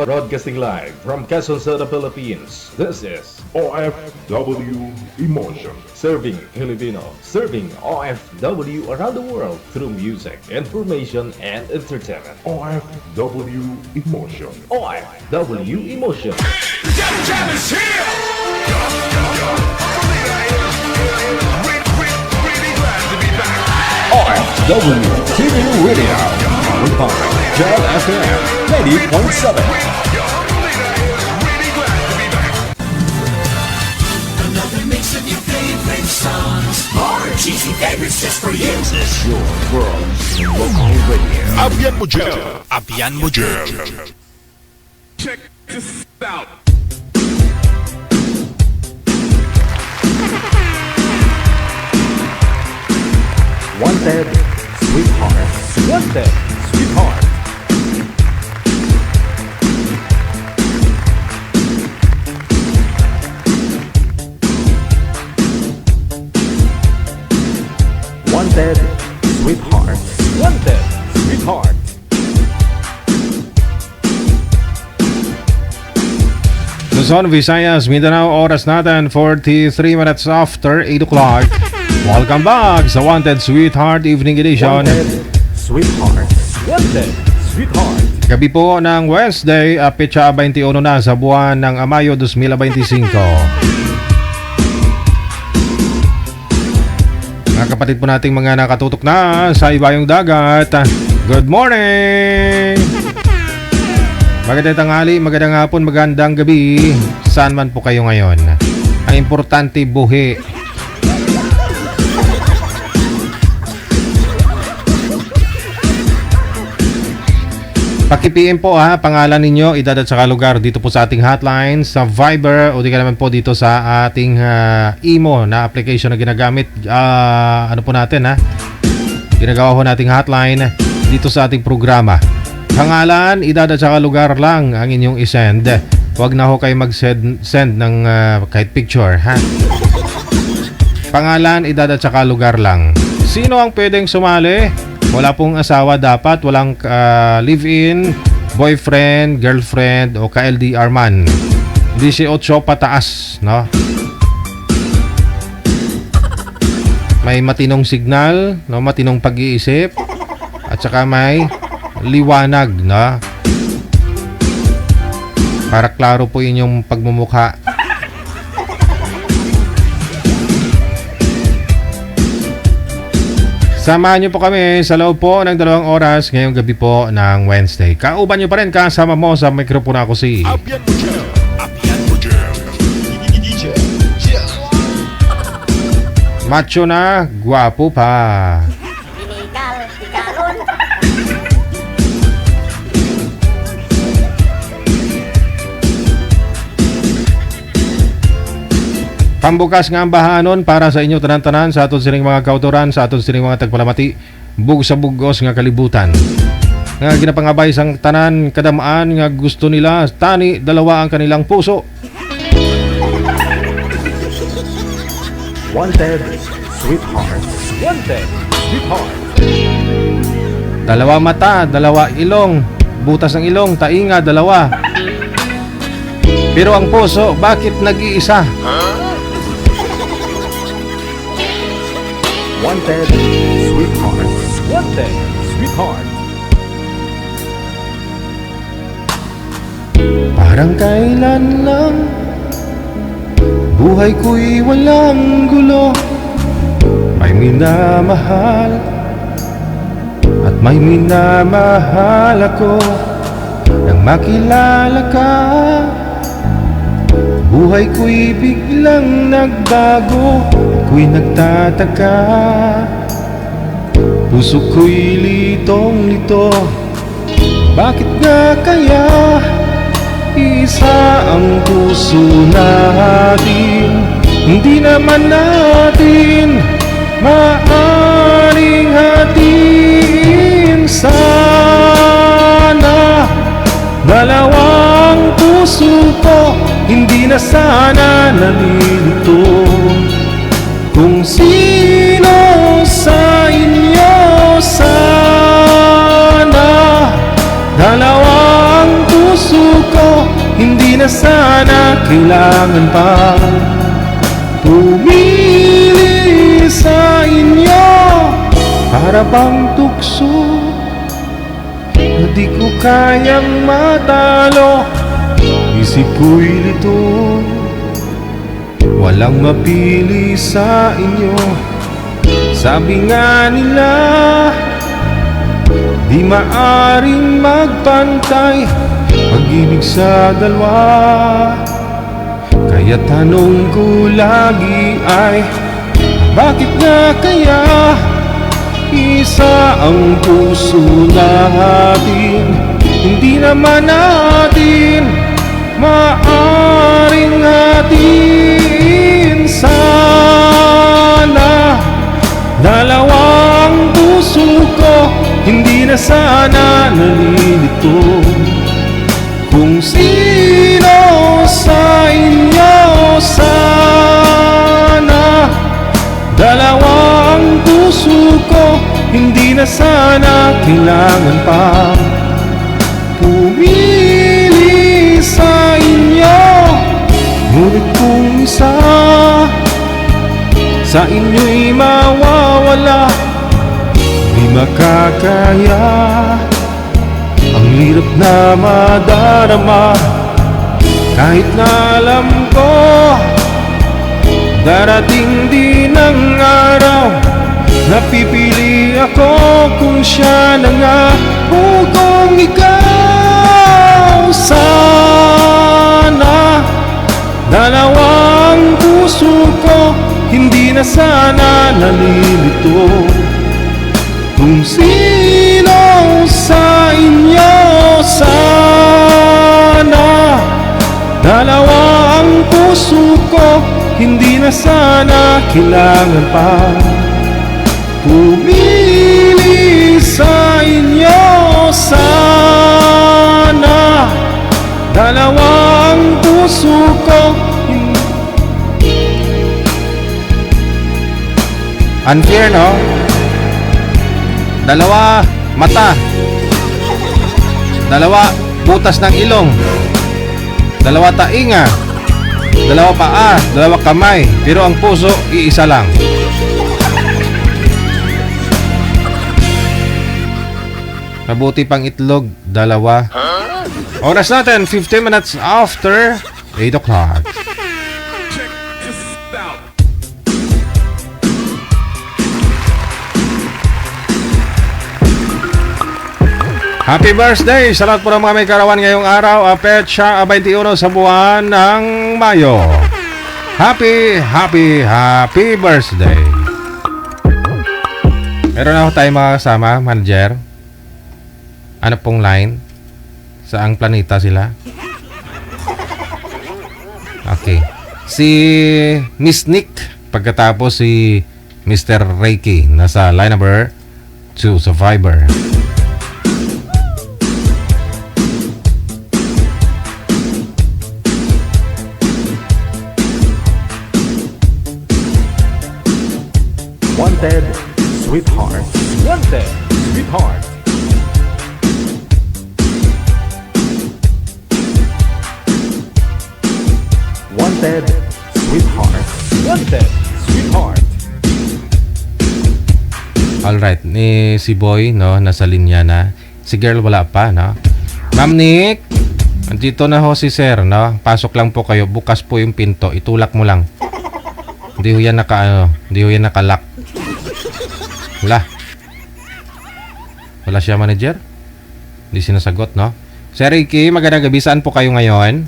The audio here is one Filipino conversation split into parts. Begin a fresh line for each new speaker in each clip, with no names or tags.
Broadcasting live from Quezon City, Philippines. This is
OFW Emotion.
Serving Filipino, serving OFW around the world through music, information, and entertainment.
OFW Emotion.
OFW Emotion. OFW TV Radio. Powered by Jam FM 90.7.
Another mix of your favorite songs. More cheesy favorites just for you.
This is your world's local radio.
Abyan mo dyan.
Abyan mo dyan.
Check this out.
Wanted, sweetheart. Wanted, sweetheart. Wanted, sweetheart. Wanted, sweetheart.
Luzon, Visayas, Mindanao, oras natin 43 minutes after 8 o'clock. Welcome back sa Wanted Sweetheart Evening Edition.
Wanted, sweetheart. Wanted, sweetheart.
Gabi po ng Wednesday, petsa 21 na sa buwan ng Mayo 2025. Mga kapatid po nating mga nakatutok na sa ibayong dagat, good morning! Magandang tanghali, magandang hapon, magandang gabi. Saan man po kayo ngayon? Ang importante, buhi. Paki-PM po pangalan ninyo, edad at saka lugar dito po sa ating hotline, sa Viber o di ka naman po dito sa ating Imo na application na ginagamit. Ano po natin ginagawa po nating hotline dito sa ating programa. Pangalan, edad at saka lugar lang ang inyong isend. Huwag na ho kayo mag-send ng kahit picture, Pangalan, edad at saka lugar lang. Sino ang pwedeng sumali? Wala pong asawa dapat, walang live-in, boyfriend, girlfriend o ka-LDR man. 18 pataas, no? May matinong signal, no? Matinong pag-iisip at saka may liwanag, no? Para klaro po inyong pagmumukha. Samahan niyo po kami sa loob po ng 2 oras ngayong gabi po ng Wednesday. Kauban niyo pa rin, kasama mo sa mikropono ako si
Abyan mo dyan. Abyan mo dyan.
Macho na, guwapo pa.
Illegal, ikalon.
Pambukas nga ang bahanon para sa inyo tanan-tanan sa aton sining mga kauturan, sa aton sining mga tagpalamati, bug sa bugos nga kalibutan. Nga ginapangabay sang tanan kadamaan nga gusto nila tani dalawa ang kanilang puso.
Wanted, sweetheart. Wanted, sweetheart.
Dalawa mata, dalawa ilong, butas ng ilong, tainga, dalawa. Pero ang puso, bakit nag-iisa?
Wanted, sweetheart. Wanted, sweetheart.
Parang kailan lang buhay ko'y walang gulo. May minamahal at may minamahal ako. Nang makilala ka, buhay ko'y biglang nagbago. Ako'y nagtataka, puso ko'y litong-lito. Bakit nga kaya isa ang puso natin? Hindi naman natin maaring hatiin. Sana dalawang puso ko hindi na sana nalilito. Kung sino sa inyo sana dalawang puso ko na sana kailangan pa pumili sa inyo. Para bang tukso na di ko kayang matalo. Isip ko'y lito, walang mapili sa inyo. Sabi nga nila, di maaring magpantay pag-ibig sa dalawa. Kaya tanong ko lagi ay, bakit nga kaya isa ang puso natin? Hindi naman natin maaring hatiin. Sana dalawang puso ko hindi na sana nalilito. Kung sino sa inyo sana dalawang puso ko hindi na sana kailangan pa pumili sa inyo. Ngunit kung isa sa inyo'y mawawala, di makakaya. Ang hirap na madarama, kahit na alam ko darating din ang araw na pipili ako kung siya na nga o kung ikaw. Sana dalawang puso ko hindi na sana nalilito. Kung sino sa inyo sana dalawang puso ko hindi na sana kailangan pa pumili sa inyo. Sana dalawang puso ko unfair, no? Dalawa mata, dalawa butas ng ilong, dalawa tainga, dalawa paa, dalawa kamay, pero ang puso iisa lang. Mabuti pang itlog, dalawa. Oras natin, 15 minutes after 8 o'clock.
Check this out.
Happy birthday sa lahat po ng mga may karawan ngayong araw. Petsa 21 sa buwan ng Mayo. Happy birthday. Meron ako tayong mga kasama, manager. Ano pong line? Saang planeta sila? Okay. Si Miss Nick, pagkatapos si Mr. Reiki, nasa line number 2 sa Viber.
Wanted, sweetheart. Wanted, sweetheart. Wanted, sweetheart. Wanted, sweetheart.
Alright, ni si Boy, no, nasa linya na. Si girl wala pa, no? Ma'am Nick, andito na ho si sir, no? Pasok lang po kayo, bukas po yung pinto, itulak mo lang. Hindi ho yan hindi ho yan nakalock. Wala siya, manager? Hindi sinasagot, no? Sir Ricky, magandang gabi. Saan po kayo ngayon?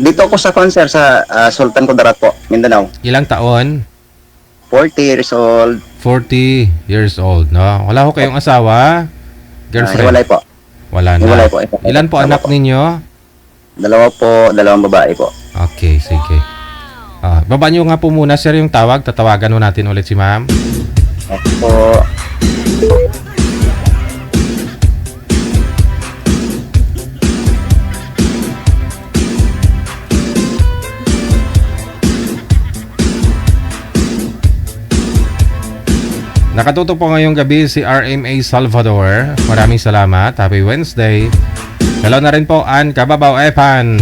Dito ako sa concert sa Sultan Kudarat po, Mindanao.
Ilang taon?
40 years old.
40 years old, no? Wala ho kayong asawa? Girlfriend?
Hiwalay po.
Wala na.
Hiwalay po.
Ilan po anak ninyo?
Dalawa po, dalawang babae po.
Okay, sige. Baba nyo nga po muna, sir, yung tawag. Tatawagan mo natin ulit si ma'am.
Po.
Nakatuto po ngayong gabi si RMA Salvador. Maraming salamat. Happy Wednesday. Hello na rin po, Ann Kababaw Epan.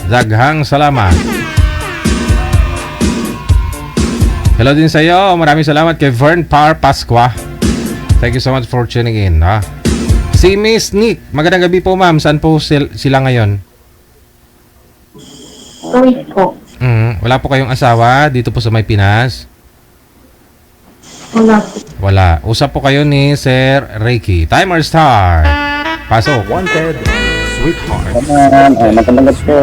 Daghang salamat. Hello din sa iyo. Maraming salamat kay Vern Par Pasqua. Thank you so much for tuning in. Ha? Si Miss Nick. Magandang gabi po, ma'am. Saan po sila ngayon?
Kuwait po.
Wala po kayong asawa dito po sa May Pinas?
Wala po.
Wala. Usap po kayo ni Sir Reiki. Timer start. Pasok.
Wanted, sweetheart.
Magandang gabi po.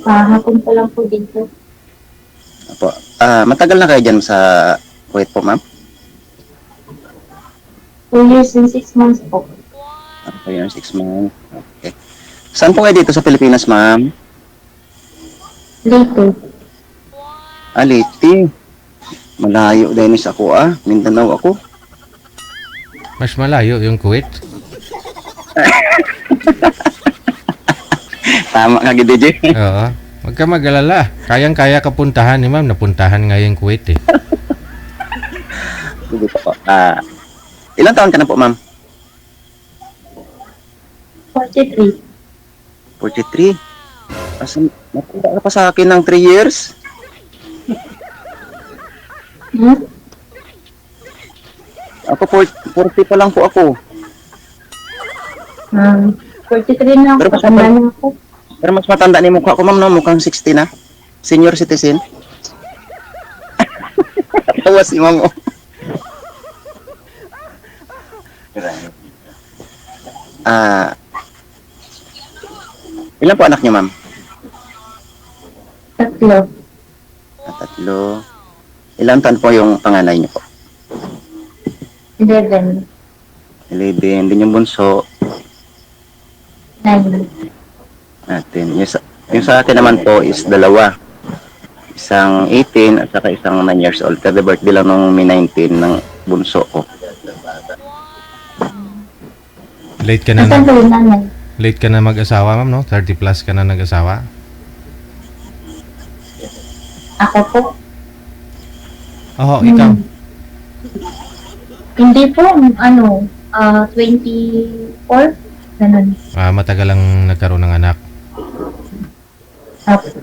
Hapon pa lang po dito.
Opo. Matagal na kayo dyan sa Kuwait po, ma'am?
2 years and 6 months po.
Okay, 6 months. Okay. Saan po kayo dito sa Pilipinas, ma'am?
Lito.
Liti. Malayo din sa ako, Mindanao ako.
Mas malayo yung Kuwait.
Tama ka, DJ.
Oo. Huwag ka mag-alala. Kayang-kaya ka puntahan ni ma'am. Napuntahan nga yung Kuwait eh.
Sige po. Ilang taon ka na po, ma'am?
43.
43. Nakuha ka pa sa akin ng 3 years? Ako, 40 pa lang po ako.
43 na ako.
Pero mas
Patanda na ako.
Pero mas matanda ni mukha ko, ma'am, no? Mukhang 60 na. Senior citizen. Tawa si ma'am, Ilan po anak niyo, ma'am?
3.
3. Ilan taon po yung panganay niyo po?
11.
11. Din yung bunso
9.
natin. Yung sa akin naman po is 2. Isang 18 at saka isang 9 years old. Kada birthday lang nung May 19 ng bunso ko.
Late ka na
Nasaan po yung nanay?
late ka na mag-asawa, ma'am, no? 30 plus ka na nag-asawa.
Ako po.
Oo, ikaw.
Hindi po. 24. Ganun.
Matagal lang nagkaroon ng anak.
Opo.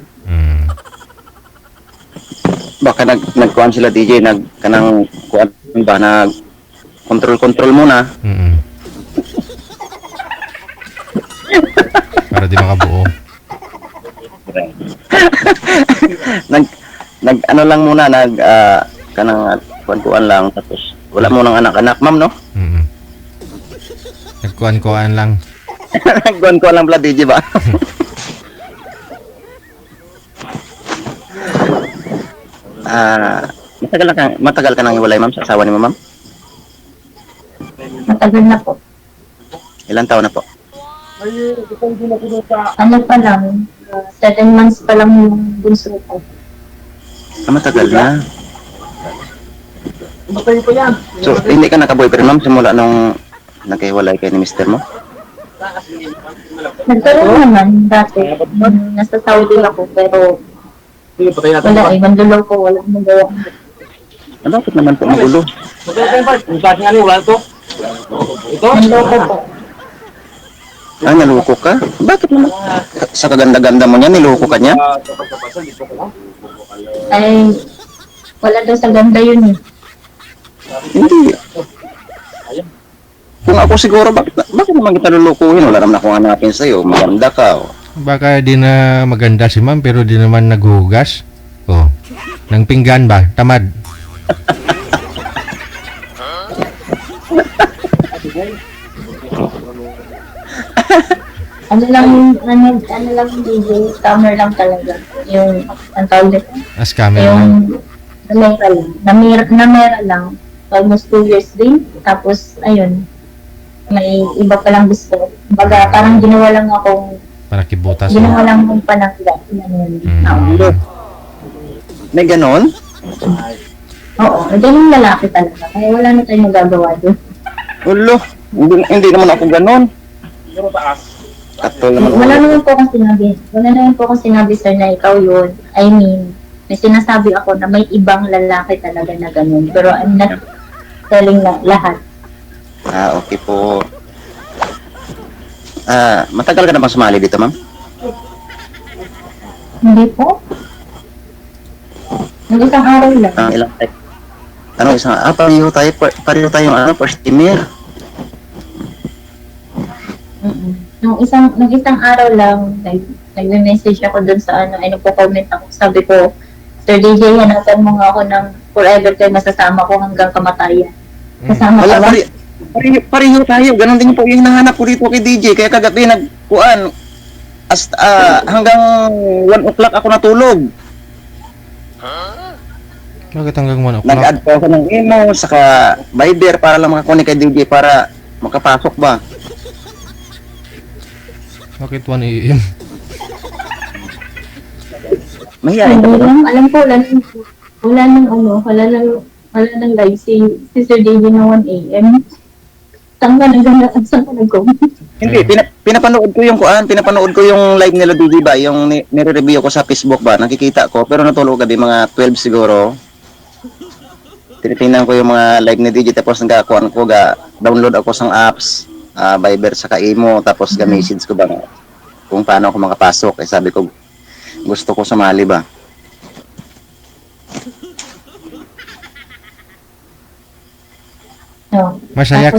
Baka nagkuhan sila DJ, kanang kuhan ba, control muna.
Para di makabuo.
Ano lang muna, kanang kuhan lang, tapos wala mo ng anak-anak, ma'am, no?
Nagkuhan-kuhan lang.
Nagkuhan lang pala DJ ba? Matagal ka nang iwalay, ma'am, sa asawa ni mo, ma'am?
Matagal na po.
Ilang taon na po?
Ano pa lang, 7 months pa lang yung bunso ko.
Matagal na. So, hindi ka naka-boyfriend, ma'am, simula nung nagkahiwalay kayo ni mister mo?
Nagkaroon naman dati. Nasa Saudi ako, pero wala eh, manlulaw ko, wala akong magawa.
Bakit naman po magulo?
Manloko po.
Naloko ka? Bakit naman? Sa kaganda-ganda mo niya, niloko ka niya?
Ay, wala daw sa ganda yun eh.
Hindi. Kung ako siguro, bakit naman kita lulukuhin? Wala naman akong hanapin sa'yo. Maganda ka.
Baka di na maganda si ma'am pero di naman naghuhugas. Nang pinggan ba? Tamad.
Ano lang DJ, scammer lang talaga. Yung, ang tawag dito?
Scammer lang.
Yung, namera lang. Almost 2 years din. Tapos, ayun, may iba palang gusto. Baga, parang ginawa lang akong,
Para kibutas mo.
ginawa lang akong panangga.
May ganon?
Oo, ganun lalaki talaga. Kaya wala na tayong magagawa doon.
Ulo, hindi naman ako ganon. Katol naman.
Wala naman po akong sinabi, sir, na ikaw yun. I mean, may sinasabi ako na may ibang lalaki talaga na ganun. Pero I'm not telling na lahat.
Okay po. Matagal ka na bang sumali dito, ma'am?
Hindi po. Nung isang araw lang.
Ilang tayo? Pareho tayong first teamer.
Nung isang araw lang, nag-message ako dun sa po-comment ako. Sabi ko, Sir DJ, hanapin mo nga ako ng forever kayo masasama ko hanggang kamatayan. Kasama ka ba?
Pareho tayo. Ganon din po yung hinahanap ko dito kay DJ. Kaya kagabi hanggang 1 o'clock ako natulog.
Bakit hanggang 1 o'clock?
Nag-add po ako ng email, saka Viber para lang makakunik kay DJ para makapasok ba.
Bakit 1 a.m.?
Mahihayin ka
Hindi
ba?
lang. Alam ko, wala nang live si Sir DJ na 1 a.m. Saan ka nag-comment?
Hindi, pinapanood ko yung live nila DJ ba, yung nire-review ko sa Facebook ba, nakikita ko, pero natulog gabi mga 12 siguro. Tinitingnan ko yung mga live ni DJ, tapos download ako ng apps, Viber saka Imo, tapos message ko ba kung paano ako makapasok. Sabi ko, gusto ko sumali ba.
No.
Masaya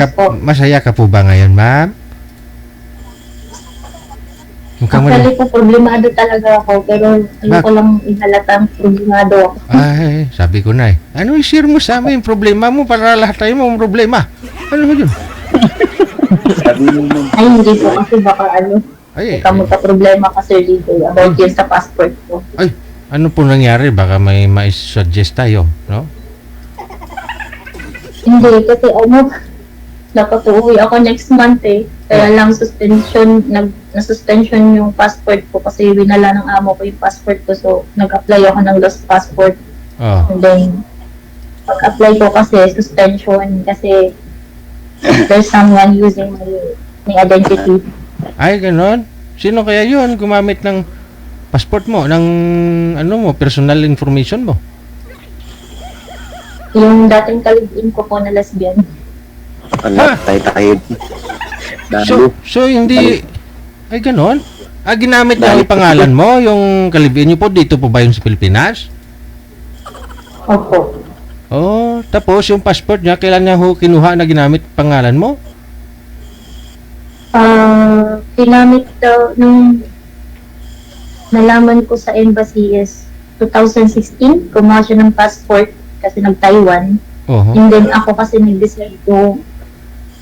ka po ba ngayon, ma'am?
Actually po, problemado talaga ako, pero ayoko lang ihalatang problemado ako.
Ay, sabi ko na eh. Ano i-share mo sa amin yung problema mo para lahat tayo mo problema? Ano mo yun?
Ay, hindi po kasi baka
Ay,
problema ka Sir DJ about yun sa passport ko.
ay, ano po nangyari? Baka may suggest tayo, no?
Hindi, kasi dapat uuwi ako next month eh. Kaya lang na-suspension yung passport ko kasi winala ng amo ko yung passport ko. So, nag-apply ako ng lost passport.
Oh.
And then, pag-apply ko kasi, suspension kasi there's someone using my identity.
Ay, ganon? Sino kaya yun gumamit ng passport mo, ng personal information mo?
Yung dating kalibin ko po na lesbian.
Wala, tayo.
So hindi... Ay, ganon? Ginamit niya yung pangalan mo, yung kalibin niyo po, dito po ba yun sa Pilipinas?
Opo.
Oh, tapos yung passport niya, kailan niya kinuha na ginamit pangalan mo?
Ginamit daw nung nalaman ko sa embassy is 2016, kumuha siya ng passport kasi nag-Taiwan. And then ako kasi nag-decide to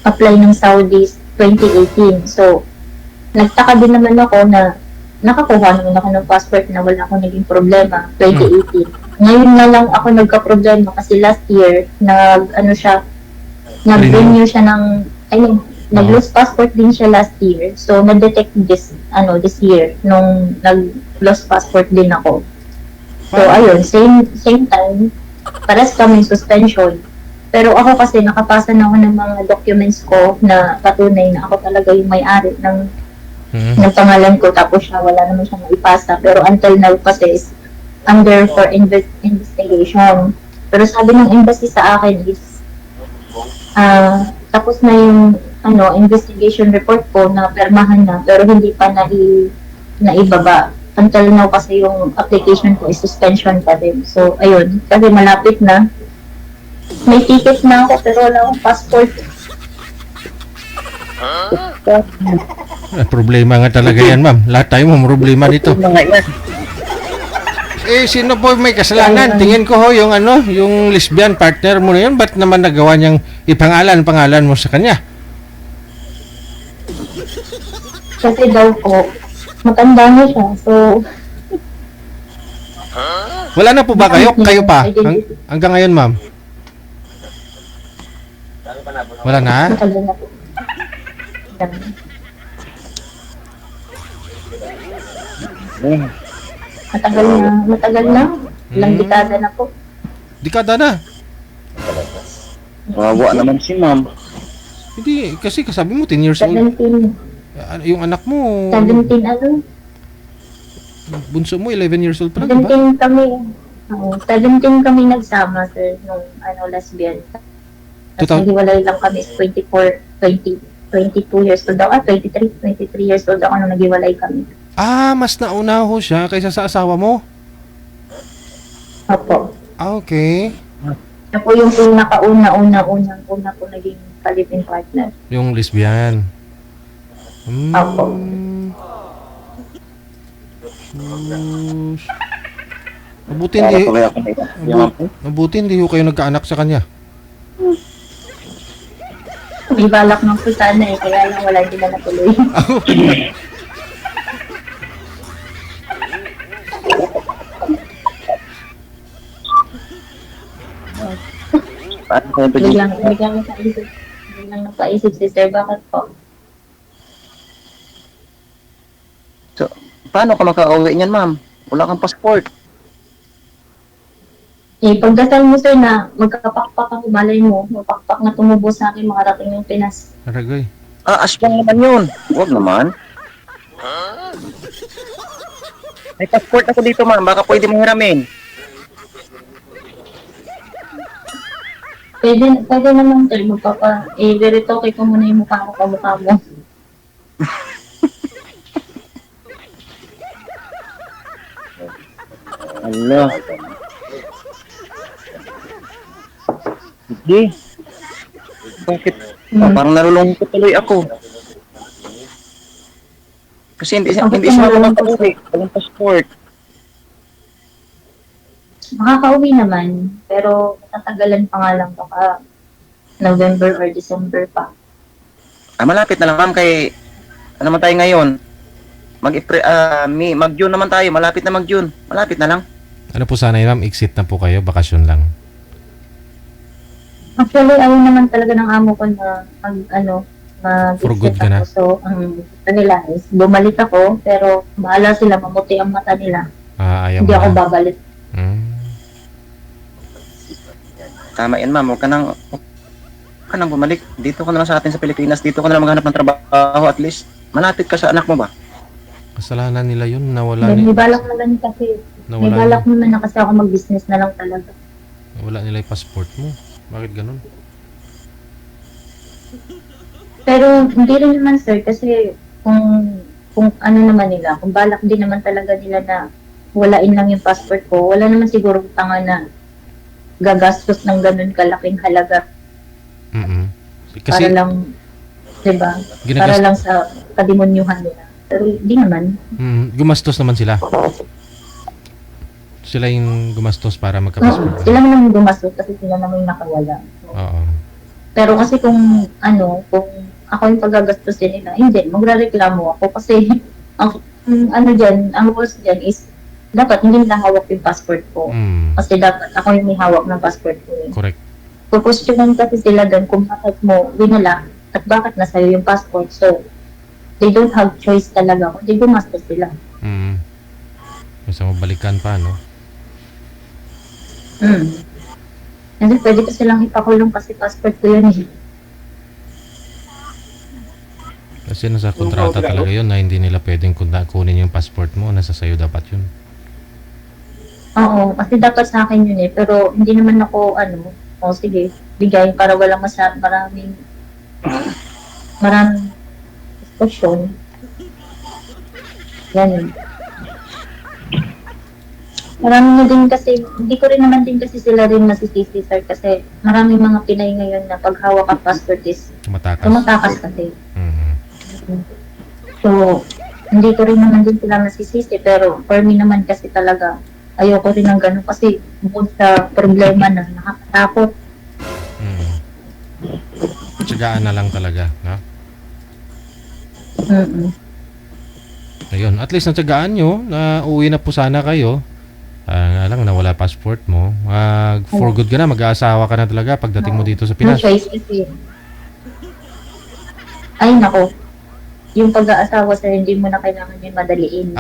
apply ng Saudi 2018. So, nagtaka din naman ako na nakakuha naman ako ng passport na wala akong naging problema 2018. Ngayon na lang ako nagka-problema kasi last year, nag-renew siya ng, nag-lose passport din siya last year. So, na-detect this year, nung nag-lost passport din ako. So, ayun, same time, pares kami suspension. Pero ako kasi nakapasa na ako ng mga documents ko na patunay na ako talaga yung may-ari ng pangalan ko, tapos siya wala naman siya maipasa. Pero until now kasi is under for investigation. Pero sabi ng embassy sa akin is tapos na yung investigation report ko na permahan na, pero hindi pa naibaba. Until now kasi yung application ko is suspension pa din. So, ayun. Kasi malapit na. May ticket na ako pero wala akong passport.
Problema nga talaga yan, ma'am. Lahat tayo may problema dito. Sino po may kasalanan? Tingin ko yung yung lesbian partner mo na yun, ba't naman nagawa niyang pangalan mo sa kanya?
Kasi daw po, matanda na siya. So,
wala na po ba kayo? Kayo pa? Hanggang ngayon, ma'am? Wala na?
matagal na po. Matagal na. Ilang dekada na po.
Dekada na?
Wawa naman si ma'am.
Hindi, kasi kasabi mo 10 years old.
17.
Yung anak mo,
17
bunso mo 11 years old pa lang, diba?
17 kami. 17 kami nagsama, sir, nung lesbian. Tapos
2000?
hiwalay lang kami 24, 20. 22 years old ako. 23 years old ako nung naghiwalay kami.
Ah, mas nauna ho siya kaysa sa asawa mo?
Opo.
Ah, okay.
Siya po yung pinakauna ko naging ka-living partner.
Yung lesbian.
Opo.
Sus. Mabuti
Para
hindi,
tuloy ako may
mabuti hindi ho kayo nagkaanak sa kanya.
May balak ng po sana eh, kaya lang wala din na natuloy.
Paano ko ito dito?
Biglang napaisip si Sir, bakit po?
So, paano ka makauwi niyan, ma'am? Wala kang passport.
Eh, pagdasal mo sir na magkapakpak ako, malay mo, mapakpak na tumubo sa akin, makarating yung Pinas.
Aragay.
Ah, aswang naman yun. Huwag naman. May passport ako dito, ma'am. Baka pwede mo hiramin.
Pwede naman sir, veritoke ko muna yung mukha ko, kamukha mo.
Ano? Hindi. Bakit? Parang nalulungkot tuloy ako. Kasi hindi siya makakauwi. Walang passport.
Makakauwi naman, pero tatagalan pa nga lang baka November or December pa.
Ah, malapit na lang, ma'am, kay ano naman tayo ngayon? Mag-June naman tayo. Malapit na mag-June. Malapit na lang.
Ano po sana yun, ma'am? Exit na po kayo, bakasyon lang.
Actually, ayaw naman talaga ng amo ko na
For good ka na?
So, ang gusto nila is bumalik ako, pero bahala sila, mamuti ang mata nila.
Ah, ayaw
Hindi
mo
ako
na.
babalik.
Tama yan, ma'am. Huwag ka nang bumalik. Dito ka na lang sa atin sa Pilipinas. Dito ka na lang maghanap ng trabaho at least. Malapit ka sa anak mo ba?
Kasalanan nila yun, nawala
May
ni,
balak naman kasi. May
nawala,
balak naman na kasi ako mag-business na lang talaga.
nawala nila yung passport mo. Bakit ganun?
Pero hindi rin naman sir, kasi kung ano naman nila, kung balak din naman talaga nila na walain lang yung passport ko, wala naman siguro tanga na gagastos ng ganun kalaking halaga
Kasi
para lang, diba? Para lang sa kademonyuhan nila. Pero hindi naman.
gumastos naman sila. Sila yung gumastos para magka-passport.
Sila naman yung gumastos kasi sila naman yung nakawala.
Oo.
Pero kasi kung ako yung pagagastusin nila, hindi, magrereklamo ako kasi ang rules dyan is dapat hindi nila hawak yung passport ko. Kasi dapat ako yung may hawak ng passport ko.
Correct.
Pupusyonan kasi sila doon kung bakit mo winala at bakit nasa'yo yung passport. So, they don't have choice talaga kung di gumastos sila.
Basta mabalikan pa, no?
And then, pwede ko silang ipakulong kasi passport ko yun eh.
Kasi nasa kontrata talaga yun na hindi nila pwedeng kunin yung passport mo. Nasa sayo dapat yun.
Oo, kasi dapat sa akin yun eh. Pero hindi naman ako, sige, bigay para walang maraming diskusyon. Yan. Marami na din kasi, hindi ko rin naman din kasi sila rin masisisi, sir, kasi maraming mga Pinay ngayon na paghawak ang passport is tumatakas kasi. So, hindi ko rin naman din sila masisisi, pero for me naman kasi talaga, ayoko rin ng ganun kasi bukod sa problema na nakakatakot.
Tsagaan na lang talaga, no? Ayun, at least natsagaan nyo na uwi na po sana kayo. Nga lang, nawala passport mo. For good ka na, mag-aasawa ka na talaga pagdating mo dito sa Pinas.
No choice kasi. Ay, nako. Yung pag-aasawa sa hindi mo na kailangan yung madaliin.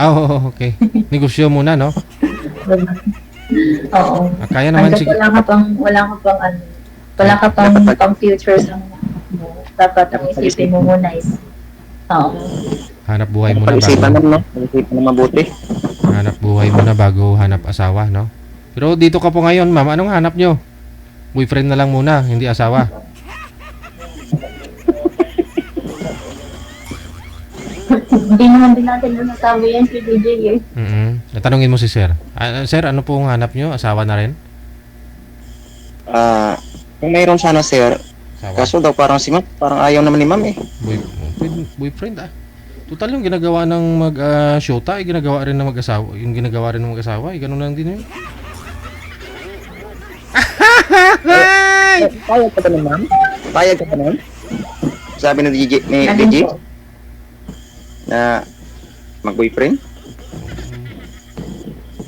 Okay. Negosyo muna, no?
Oo.
Kaya naman, sige.
Wala ka pang future sa mo. Dapat ang isipin mo muna is,
hanap buhay muna
Pag-isipan
bago.
na, no? Pag-isipan na mabuti.
Hanap buhay muna bago hanap asawa, no? Pero dito ka po ngayon, ma'am. Anong hanap nyo? Boyfriend na lang muna, hindi asawa.
hindi naman din natin nasasabi yan si DJ eh.
Natanungin mo si sir. Sir, ano pong hanap nyo? Asawa na rin?
Kung mayroon sana sir,
Asawa?
kaso daw parang si ma'am, parang ayaw naman ni ma'am eh.
Boyfriend Total yung ginagawa ng mag-shota, ginagawa rin ng mag-asawa. Yung ginagawa rin ng mag-asawa, ganun lang din yun.
Payag ka ba nun, ma'am? Payag ka ba nun? Sabi ni DJ,
Alin po?
na mag-boyfriend?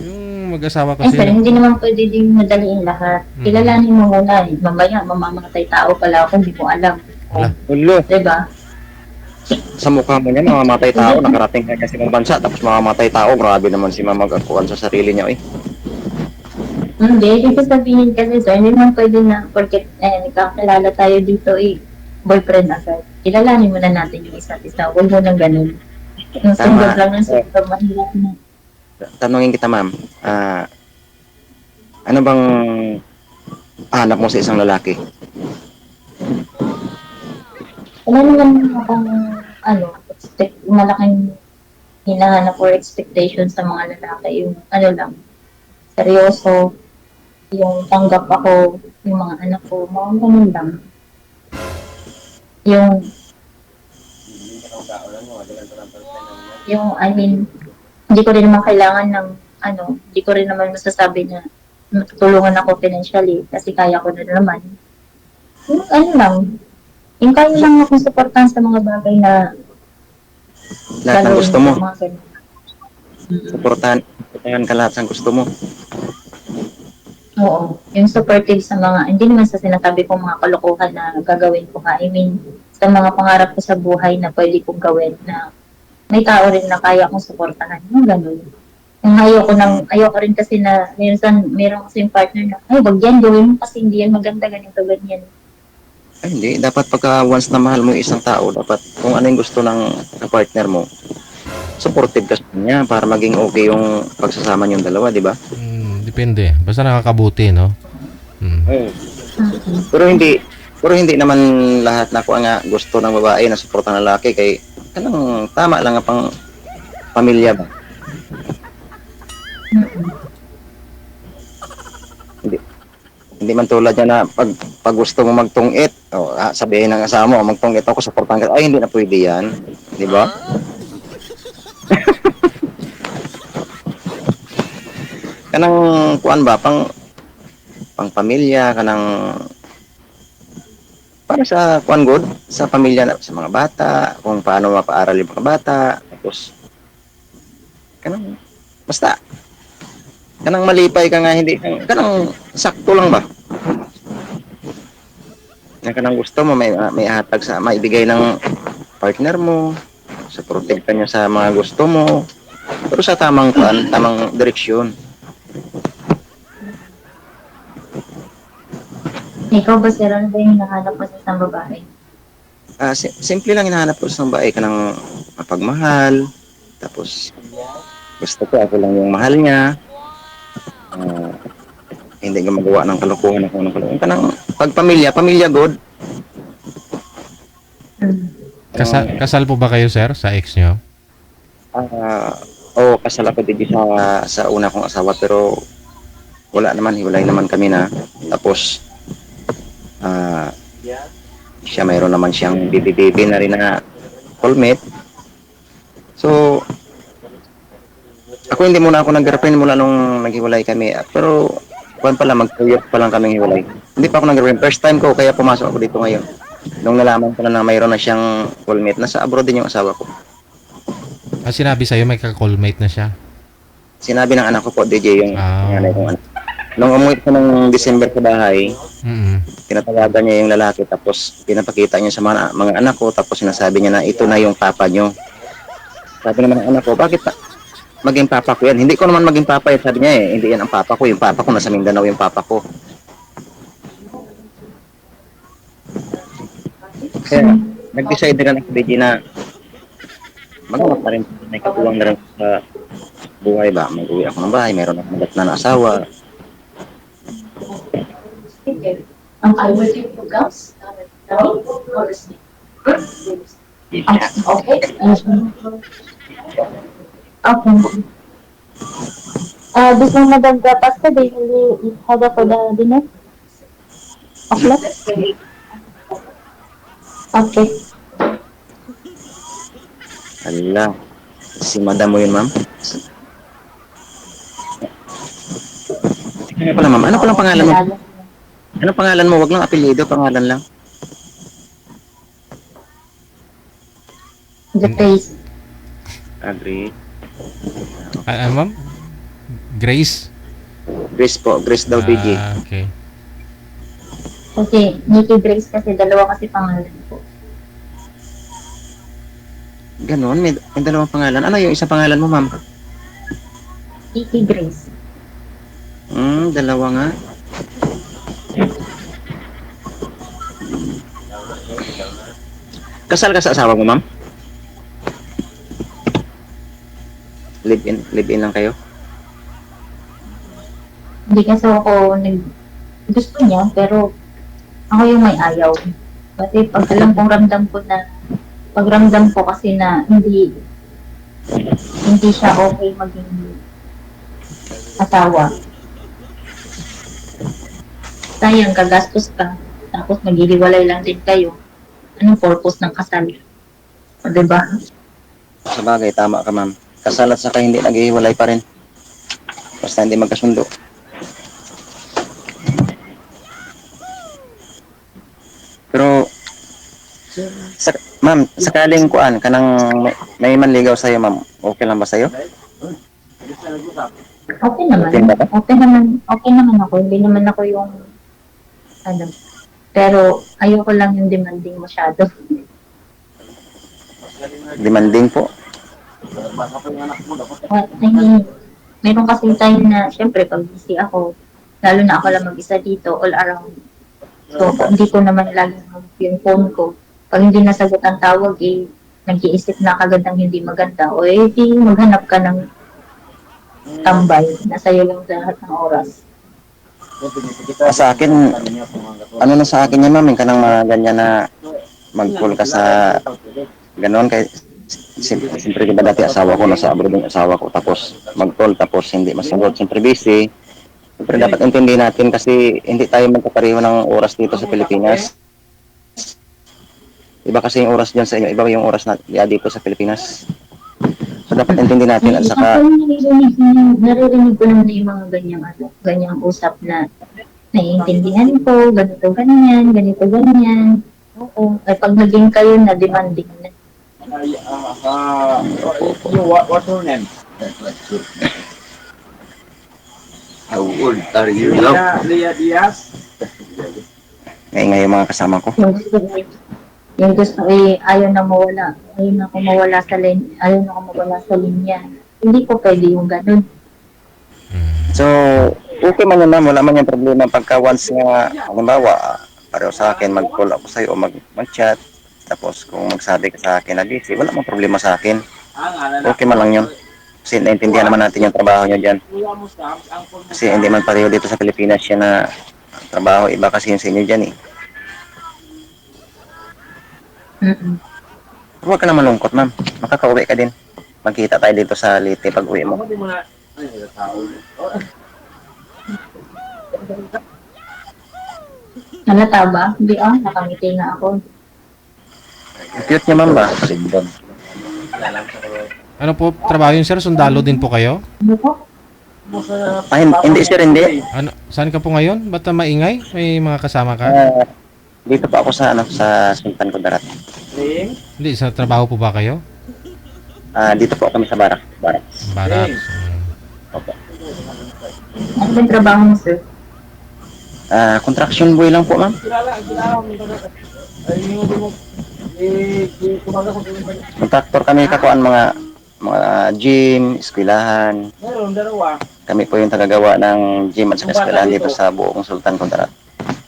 Yung mag-asawa
Eh,
kasi.
sir, hindi naman pwede din madaliin lahat. Kilalanin mo muna eh. Mamaya, mamamatay tao pala ako, hindi mo alam.
Wala.
Ulo,
Diba?
sa mukha mo niya, mamamatay tao, nakarating ka kasi ng bansa, tapos mamamatay tao, grabe naman si ma'am mag-akuan sa sarili niya eh.
Hindi, ibig sabihin kasi sir, hindi naman pwede na, porque nagkakilala tayo dito eh, boyfriend agad. Kilalanin muna natin yung isa't isa. Huwag mo nang ganun. Yung single lang ng single, mahirap na.
Tanungin kita ma'am, ano bang hanap mo sa isang lalaki?
Wala naman akong, malaking hinahanap or expectation sa mga lalaki. Yung, lang, seryoso, yung tanggap ako, yung mga anak ko, mga ganun lang. Hindi ko rin naman kailangan ng, hindi ko rin naman masasabi na matutulungan ako financially kasi kaya ko na naman. Yung lang, yung kaya lang akong supportan sa mga bagay na
Lahat ng gusto mo,
mga ganun.
suportahan ka lahat ng gusto mo.
Oo, yung supportive sa mga, hindi naman sa sinasabi kong mga kalokohan na gagawin ko ha. I mean, sa mga pangarap ko sa buhay na pwede kong gawin na may tao rin na kaya kong suportahan. Yung ganun. Yung ayoko rin kasi na meron kasi yung partner na, ay, wag yan, gawin mo kasi hindi yan maganda, ganito, ganyan.
Ay, hindi. Dapat pagka once na mahal mo yung isang tao, dapat kung ano yung gusto ng partner mo, supportive ka sa kanya para maging okay yung pagsasama niyong dalawa, di ba?
Depende. Basta nakakabuti, no?
Pero hindi naman lahat na nga gusto ng babae na suporta ng lalaki kay kanang tama lang ang pang pamilya ba? Hindi man tulad yan na pag gusto mo magtungit, sabihin ng asawa mo, magtungit ako, suportahan ka. Ay, hindi na pwede yan. Di ba? Kanang kuan ba, pang pamilya, kanang para sa kuan good, sa pamilya, sa mga bata, kung paano mapaaral yung mga bata, tapos kanang basta kanang malipay ka nga, hindi kanang sakto lang ba na kanang gusto mo may hatag sa maibigay ng partner mo, sa protekta niya sa mga gusto mo, pero sa tamang direksyon.
Ikaw ba, sir, ano ba yung hinahanap mo sa isang babae?
Simple lang hinahanap ko sa babae ka ng mapagmahal, tapos gusto ko ako lang yung mahal niya, hindi ka magawa ng kalokohan kanang pamilya good.
Kasal po ba kayo, sir, sa ex nyo?
Kasal ako dito sa una kong asawa, pero wala naman, hiwalay naman kami na. Tapos siya mayroon naman siyang bibi na rin na soulmate. So ako hindi muna ako nag-girlfriend mula nung naghiwalay kami, pero kuwan pala, mag-2 years pa lang kaming hiwalay. Hindi pa ako nag-girlfriend, first time ko, kaya pumasok ako dito ngayon nung nalaman ko na mayroon na siyang soulmate. Nasa abroad din yung asawa ko.
Sinabi sa'yo may ka-callmate na siya?
Sinabi ng anak ko po, DJ, yung nanay kong anak. Nung umuwi ko ng December sa bahay, tinatawagan niya yung lalaki, tapos pinapakita niya sa mga anak ko, tapos sinasabi niya na ito na yung papa niyo. Sabi naman ng anak ko, bakit maging papa ko yan? Hindi ko naman maging papa yan, sabi niya hindi yan ang papa ko. Yung papa ko nasa Mindanao, yung papa ko. Kaya nag-decide na lang si DJ na magawa pa rin, may katuwang na rin sa buhay ba. Mag-uwi ako ng bahay, mayroon akong magat na asawa.
Ang always yung gas? Okay. Okay. This one, Madam Pasta, they will eat hada for the dinner? O'clock? Okay.
Ala, si madam mo yun, ma'am? Ano pala, ma'am? Ano palang pangalan mo? Ano pangalan mo? Wag lang apelyido, pangalan lang.
The taste.
Agree.
Ma'am? Grace?
Grace po, Grace daw, DJ.
Okay.
Kasi Nikki Grace kasi dalawa kasi pangalan ko.
Ganon, may dalawang pangalan. Ano yung isang pangalan mo, ma'am?
Nikki Grace.
Dalawa nga. Kasal ka sa asawa mo, ma'am? Live-in lang kayo?
Hindi kasi ako gusto niya, pero ako yung may ayaw. Kasi pag alam kong ramdam ko na, pagramdam ko kasi na hindi siya okay maging asawa. Sayang, kagastos ka. Tapos maghihiwalay lang din kayo. Anong purpose ng kasal? O, diba?
Sa bagay, tama ka, ma'am. Kasal at saka hindi naghihiwalay pa rin. Basta hindi magkasundo. Pero, ma'am, sakaling kuan, kanang may manligaw sa'yo, ma'am. Okay lang ba sa'yo?
Okay naman.
Okay ba?
Okay naman ako. Hindi naman ako yung pero ayoko lang yung demanding masyado.
Demanding po.
I mean, meron kasing time na, syempre, pag busy ako, lalo na ako lang mag-isa dito, all around. So, hindi ko naman lagi yung phone ko. Pag hindi nasagot ang tawag, nag-iisip na kagad ng hindi maganda. O di maghanap ka ng tambay na sa'yo lang lahat ng oras.
Sa akin, ano na sa akin yan, ma'am, yung kanang mga ganyan na mag-call ka sa ganon kay siyempre diba dati asawa ko nasa abroad yung asawa ko tapos mag-call tapos hindi masagot siyempre busy siyempre dapat intindihin natin kasi hindi tayo magkapareho ng oras dito sa Pilipinas iba kasi yung oras dyan sa inyo iba yung oras na dito sa Pilipinas so dapat intindihin natin at saka
naririnig ko naman yung mga ganyang usap na naiintindihan ko, ganito ganyan oo, ay pag naging kayo na demanding na
What's your name?
how old are you
Leah Diaz.
ngayon yung mga kasama ko
yung gusto ayaw na ako mawala sa linya hindi ko pwede yung ganun.
so okay man yun ma'am wala man yung problema pagka once nga halimbawa pareho sa akin mag-call ako sa'yo o mag-chat tapos kung magsabi ka sa akin na busy, wala mong problema sa akin. Okay man lang yun. Kasi naintindihan naman natin yung trabaho nyo dyan. Kasi hindi man pareho dito sa Pilipinas yan na trabaho. Iba kasi yun sa inyo dyan eh. Huwag ka na malungkot ma'am. Makakauwi ka din. Magkita tayo dito sa Leyte pag uwi mo.
Halata ba? Hindi nakangiti nga ako.
Cute niya ma'am ba?
Ano po trabaho yun, sir? Sundalo din po kayo?
Ano po?
Hindi sir, hindi.
Ano, saan ka po ngayon? Ba't maingay? May mga kasama ka?
Dito pa ako sa sa Sultan Kudarat.
Hindi, sa trabaho po ba kayo?
Dito po kami sa barak.
Barak.
Okay.
Ano yung trabaho mo, sir?
Construction boy lang po ma'am. Kontraktor kami kakuan mga gym, eskwelahan. Kami po yung tagagawa ng gym at eskwelahan dito sa buong Sultan Kudarat.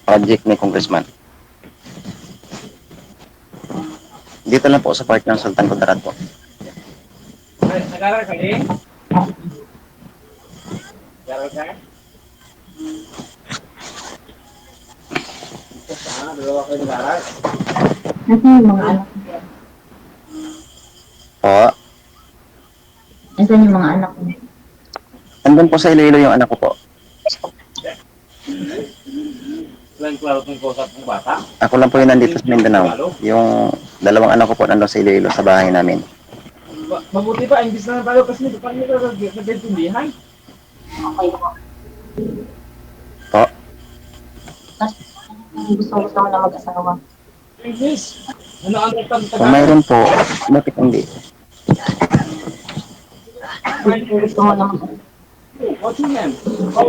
Project ni Congressman. Dito lang po sa part ng Sultan Kudarat po.
Nag-aral ka eh? Nag-aral ka? Dalawa kayo nag-aral?
Ano yung mga anak mo?
Po.
Nasaan yung mga anak mo?
Andun po sa Iloilo yung anak ko po.
Klaro kung kausap ng bata.
Ako lang po yung nandito sa Mindanao. Yung dalawang anak ko po nandun sa Iloilo sa bahay namin.
Mabuti pa, imbis na tayo kasi hindi pa nila nagkaintindihan.
Okay po.
Po,
Gusto ko na mag-asawa.
Imbis. Ano ang
kung mayroon po, bakit hindi?
Gusto ko na mag-asawa.
What's your name?
Po,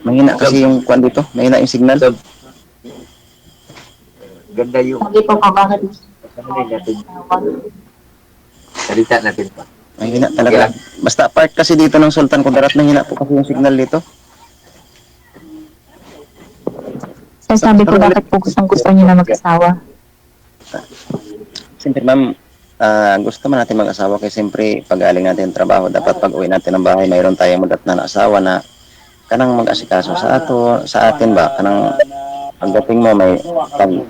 mahina kasi yung kwan dito. Mahina yung signal.
Ganda yung
Hindi po pa bakit gusto
salita natin pa.
Mahina talaga. Basta part kasi dito ng Sultan Kudarat, mahina po kasi yung signal dito.
Sir, sabi ko bakit po gusto niyo na mag-asawa?
Siyempre ma'am, gusto man natin mag-asawa kasi siyempre pag aling natin yung trabaho, dapat pag uwi natin ng bahay, mayroon tayong mudat na asawa na kanang mag-asikaso sa atin ba? Kanang pagdating mo, may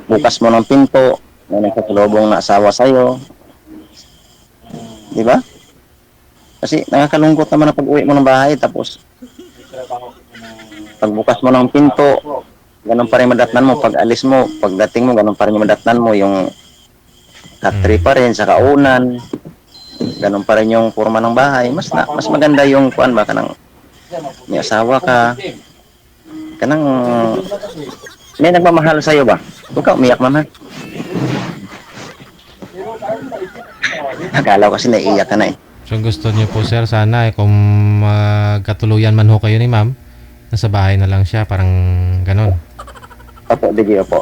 bukas mo ng pinto, may nagkakulobong na asawa sa'yo. Di ba? Kasi nakakalungkot naman na pag uwi mo ng bahay, tapos pagbukas mo ng pinto, ganun pa rin madatnan mo. Pag alis mo, pagdating mo, ganun pa rin yung madatnan mo. Yung katri pa rin, sa kaunan, ganun pa rin yung forma ng bahay. Mas maganda yung kuan ba, kanang may asawa ka, kanang may nagmamahal sa'yo ba? Huwag ka umiyak naman. Akala ko kasi naiiyak ka na eh.
So gusto niyo po sir, sana kung magkatuluyan man ho kayo ni ma'am, nasa bahay na lang siya, parang ganon.
Opo, DJ po.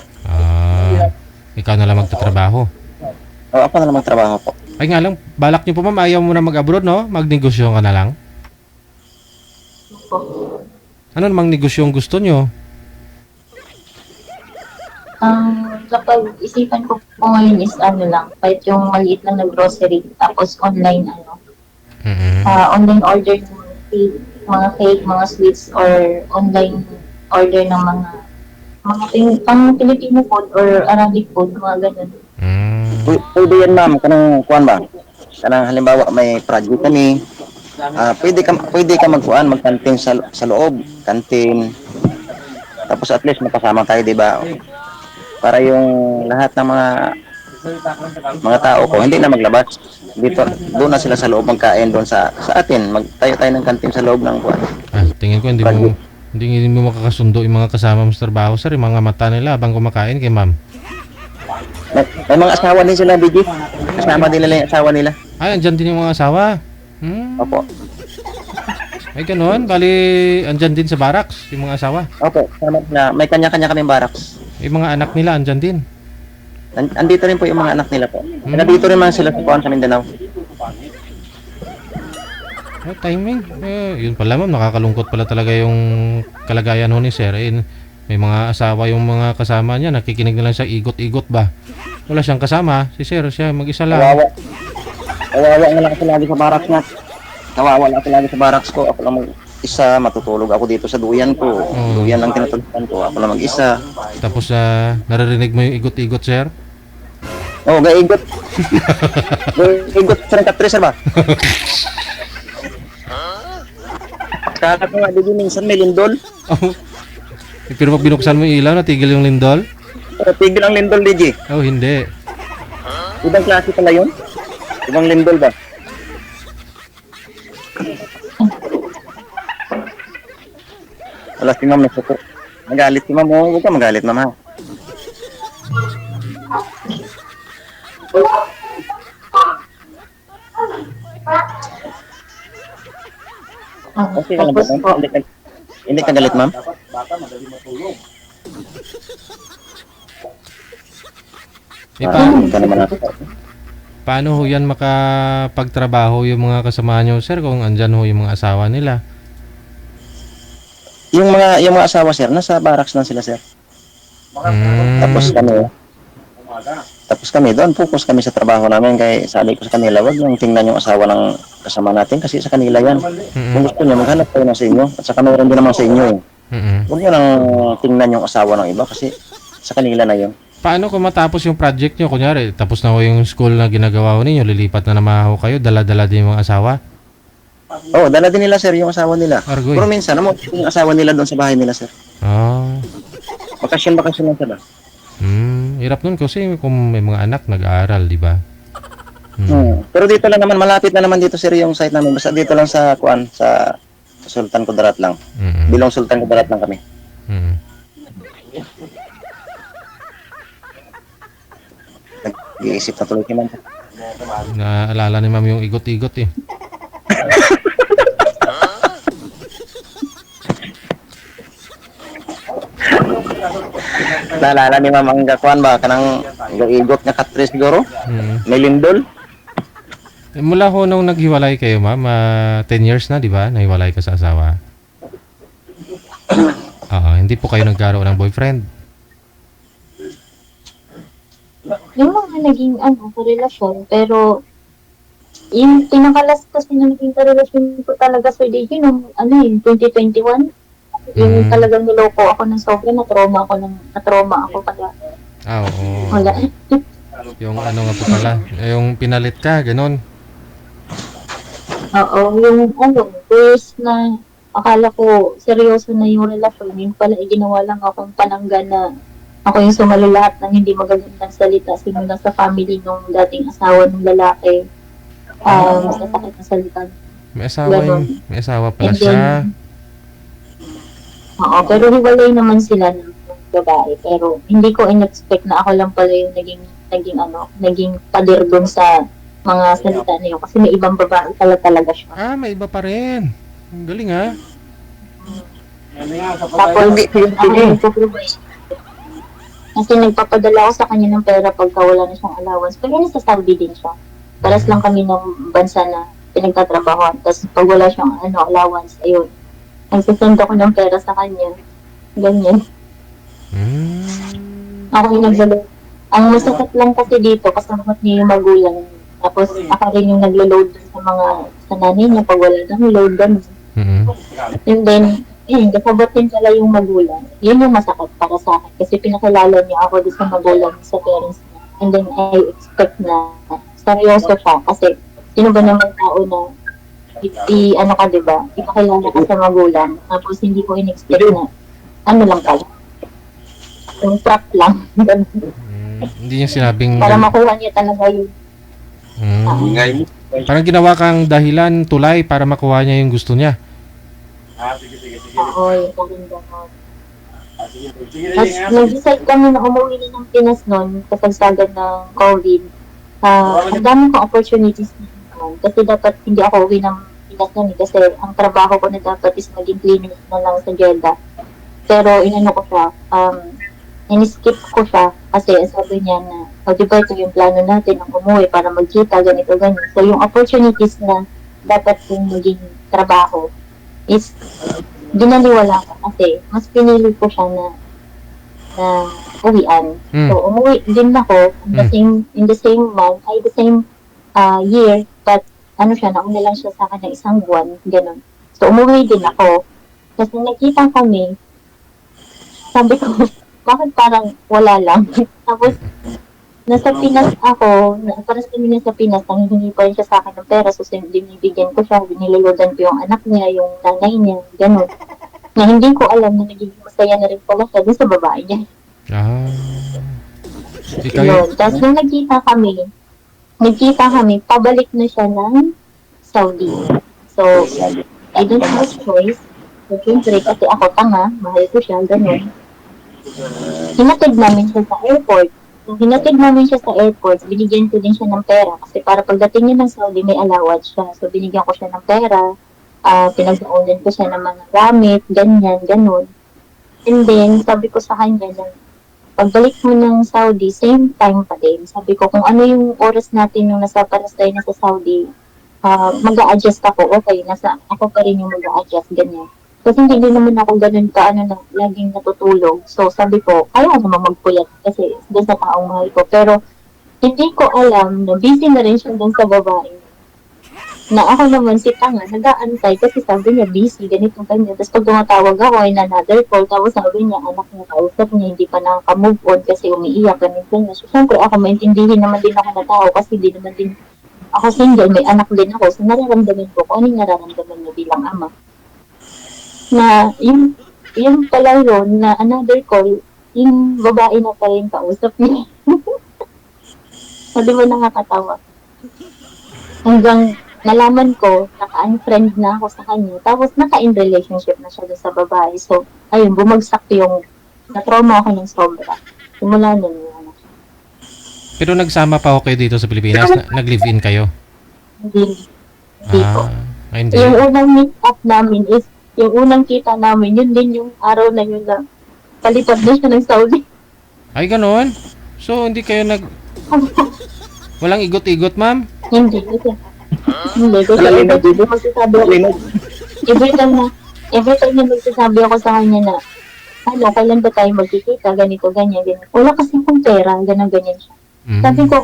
Ikaw na lang magtatrabaho.
O, ako na lang magtrabaho po.
Ay nga lang, balak niyo po ma'am, ayaw mo na mag-abroad, no? Magnegosyo ka na lang. Ano namang negosyo ang gusto niyo?
Kapag isipan ko po ngayon is ano lang, kahit yung maliit lang na grocery, tapos online online order ng mga cake, mga sweets, or online order ng mga pang Filipino food or Arabic food, mga ganun.
Pwede yan ma'am, kanang kuan ba? Kanang halimbawa may project kami, pwede ka magkantin sa loob, kantin. Tapos at least makasama tayo, di ba? Para yung lahat ng mga tao ko hindi na maglabas dito, doon na sila sa loob magkain doon sa atin, magtayo tayo ng kantin sa loob ng kuan.
Tingin ko hindi mo makakasundo yung mga kasama mo sa trabaho sir, yung mga mata nila habang kumakain kay ma'am.
May mga asawa din sila, BG. Kasama din nila yung asawa nila.
Ay, andyan din yung mga asawa.
Opo.
Ay, ganun. Bali, andyan din sa barracks, yung mga asawa.
Opo, sama na. May kanya-kanya kaming barracks.
Yung mga anak nila, andyan din.
Andito rin po yung mga anak nila po. Nandito rin man sila sa Mindanao.
Timing. Yun pala ma'am, nakakalungkot pala talaga yung kalagayan ho ni sir. May mga asawa yung mga kasama niya, nakikinig na lang siya, igot-igot ba? Wala siyang kasama, si sir, siya mag-isa lang.
Kawawa na lang ako lagi sa barracks nga. Kawawa lang ako lagi sa barracks ko. Ako lang mag-isa, matutulog ako dito sa duyan ko. Duyan lang tinutulugan ko, ako lang mag-isa.
Tapos naririnig mo yung igot-igot, sir?
Oo, gaigot. Gaigot sa katri, sir ba? Kala ko nga, di minsan may lindol.
Pero pag binuksan mo yung ilaw, natigil yung lindol?
Tigil ang lindol, DJ.
Oh, hindi.
Ibang klase pala yun? Ibang lindol ba? Wala si ma'am, nasuko. Magalit si ma'am. Huwag ka magalit, ma'am, ha? Okay ka lang ba, ma'am? Hindi ka galit, ma'am?
Paano ho yan makapagtrabaho yung mga kasama nyo, sir, kung andyan ho yung mga asawa nila?
Yung mga asawa, sir, nasa barracks lang sila, sir. Tapos kami doon, focus kami sa trabaho namin. Kaya sabi ko sa kanila, wag yung tingnan yung asawa ng kasama natin kasi sa kanila yan. Kung gusto nyo, maghanap kayo na sa inyo. At saka meron din naman sa inyo. Huwag nyo lang tingnan yung asawa ng iba kasi sa kanila na yun.
Paano kung matapos yung project nyo? Kunyari, tapos na ho yung school na ginagawa ho ninyo, lilipat na naman ho kayo, dala-dala din yung mga asawa?
Oh, dala din nila sir yung asawa nila.
Argoy.
Pero minsan, yung asawa nila doon sa bahay nila sir.
Ah.
Bakasyon lang sila.
Hirap nun kasi kung may mga anak nag-aaral, di ba?
Pero dito lang naman, malapit na naman dito sir yung site namin. Basta dito lang sa Sultan Kudarat lang. Bilong Sultan Kudarat lang kami. Nag-iisip na tuloy si ma'am.
Naalala ni ma'am yung igot-igot eh.
Naalala ni ma'am ang gakuan ba? Kanang igot nga katres siguro? May lindol?
Mula ho nung naghiwalay kayo ma'am, 10 years na di ba? Nahiwalay ka sa asawa. Hindi po kayo nagkaroon ng boyfriend.
Yung mga naging karelasyon, pero yung pinakalas kasi na naging karelasyon ko talaga sa DJ nung 2021. Yung talagang niloko ako ng sobra, na-trauma ako kaya.
Oo.
Wala.
Yung ano nga po pala, yung pinalit ka, ganun.
Oo, yung first na akala ko seryoso na yung relasyon, yun pala ginawa lang akong panangga na ako yung sumalo lahat ng hindi magagandang salita simula sa family nung dating asawa ng lalaki. Masasakit na salita.
May asawa pala
And
siya.
Oo, pero hiwalay naman sila ng babae. Pero hindi ko in-expect na ako lang pala yung naging pader dun sa mga salita na yun. Kasi may ibang babae talaga siya.
May iba pa rin. Ang galing ha.
Tapos, nagpo-provide. Kasi nagpapadala ako sa kanya ng pera pagka wala na siyang allowance. Pero nasa Saudi din siya. Paras lang kami ng bansa na pinagtatrabahoan. Tapos pag wala siyang allowance, ayun. Nagsasend ako ng pera sa kanya. Ganyan. Ako yung naglaload. Ang masakit lang kasi dito, kasama niya yung magulang. Tapos ako rin yung naglo-load sa nanay niya pag wala nang load ganun. And then, kasabot din pala yung magulang. Yun yung masakit para sa akin. Kasi pinakilala niya ako doon sa magulang sa parents niya. And then I expect na seryoso siya. Kasi sino ba naman tao na diba? Ipakilala ka sa magulang. Tapos hindi ko in-expect na lang pala. Yung trap lang.
Hindi niya sinabing...
Para makuha niya talaga yun.
Parang ginawa kang dahilan, tulay para makuha niya yung gusto niya.
Oo, yung pagandang. Tapos nag-decide kami na umuwi na ng Pinas noon kasagsagan ng COVID. Ang dami kong opportunities naman. Kasi dapat hindi ako uwi ng Pinas noon kasi ang trabaho ko na dapat is maging clinic na lang sa Jeddah. Pero inano ko siya, in-skip ko siya kasi sabi niya na, diba ito yung plano natin ang umuwi para magkita, ganito, ganyan. So yung opportunities na dapat kong maging trabaho is ginaliwala ko kasi mas pinili ko siya na uwian. So umuwi din ako in the same month, the same year, but nauna lang siya sa akin ng isang buwan, ganun. So umuwi din ako. Kasi nakita kami, sabi ko, bakit parang wala lang? Tapos, nasa Pinas ako, parang kami nasa Pinas, nanghihingi pa rin siya sa akin ng pera, so binibigyan ko siya, biniluludan ko yung anak niya, yung nanay niya, gano'n. Na hindi ko alam na nagiging masaya na rin pala siya dun sa babae niya. Tapos nung nagkita kami, pabalik na siya ng Saudi. So, I don't have choice. So, syempre, kasi ako tanga, mahal ko siya, gano'n. Hinatid namin siya sa airport. Nung hinatid namin siya sa airport, binigyan ko din siya ng pera. Kasi para pagdating niya ng Saudi, may allowance siya. So, binigyan ko siya ng pera. Pinag-uunan ko siya ng mga gamit, ganyan, ganun. And then, sabi ko sa kanya na, pagbalik mo ng Saudi, same time pa din. Sabi ko, kung ano yung oras natin nung nasa Palestine na sa Saudi, mag-a-adjust ako. Okay, ako pa rin yung mag-a-adjust, ganyan. Kasi hindi naman ako ganun na laging natutulog. So sabi ko, kaya naman magpuyat kasi doon sa taong mahal ko. Pero hindi ko alam na busy na rin siya doon sa babae. Na ako naman si tanga, nag-aantay kasi sabi niya busy, ganito, ganyan. Tapos pag tumatawag ako, in another call, tapos sabi niya, anak niya, kausap niya, hindi pa nakaka-move on kasi umiiyak, ganito, ganyan. So syempre ako, maintindihin naman din ako na tao kasi hindi naman din ako single, may anak din ako, so nararamdaman ko kung anong nararamdaman niya bilang ama. Na yung pala yun, na another call, yung babae na pala yung kausap niya. So, di ba nakakatawa? Hanggang nalaman ko, naka-unfriend na ako sa kanya, tapos naka-in relationship na siya doon sa babae. So, ayun, bumagsak yung, na-trauma ako ng sobra. Simula nun yun.
Pero nagsama pa ako kayo dito sa Pilipinas? Nag-live-in kayo?
Hindi po.
Hindi.
Yung unang meet-up namin is, yung unang kita namin, yun din yung araw na yun na palipad na siya ng Saudi.
Ay, ganoon? So, hindi kayo walang igot-igot, ma'am?
Hindi. Hindi. Kasi magsasabi ako. Every time na magsasabi ako sa kanya na, ano, kailan ba tayo magkikita, ganito, ganyan. Wala kasi akong pera, ganyan siya. Sabi ko,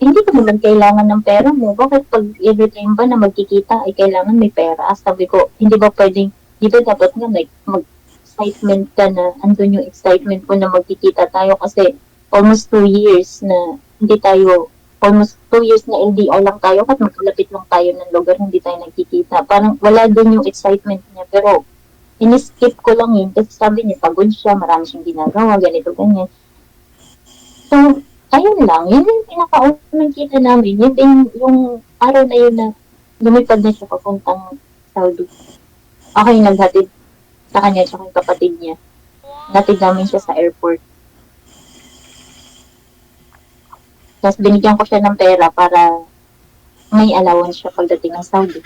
hindi ko naman kailangan ng pera mo. Bakit pag every time ba na magkikita ay kailangan may pera? Sabi ko, hindi ba pwedeng, di ba dapat nga mag-excitement ka na, andun yung excitement ko na magkikita tayo kasi almost 2 years na hindi tayo, almost 2 years na LDR lang tayo at magkalapit lang tayo ng lugar, hindi tayo nagkikita. Parang wala din yung excitement niya. Pero, in-skip ko lang yun kasi sabi niya, pagod siya, marami siyang ginagawa, ganito, ganyan. So, ayun lang. Yun yung pinaka-unang kita namin. Yun din yung araw na yun na lumipad na siya papuntang Saudi. Ako yung naghatid sa kanya at yung kapatid niya. Natid namin siya sa airport. Tapos binigyan ko siya ng pera para may allowance siya pagdating ng Saudi.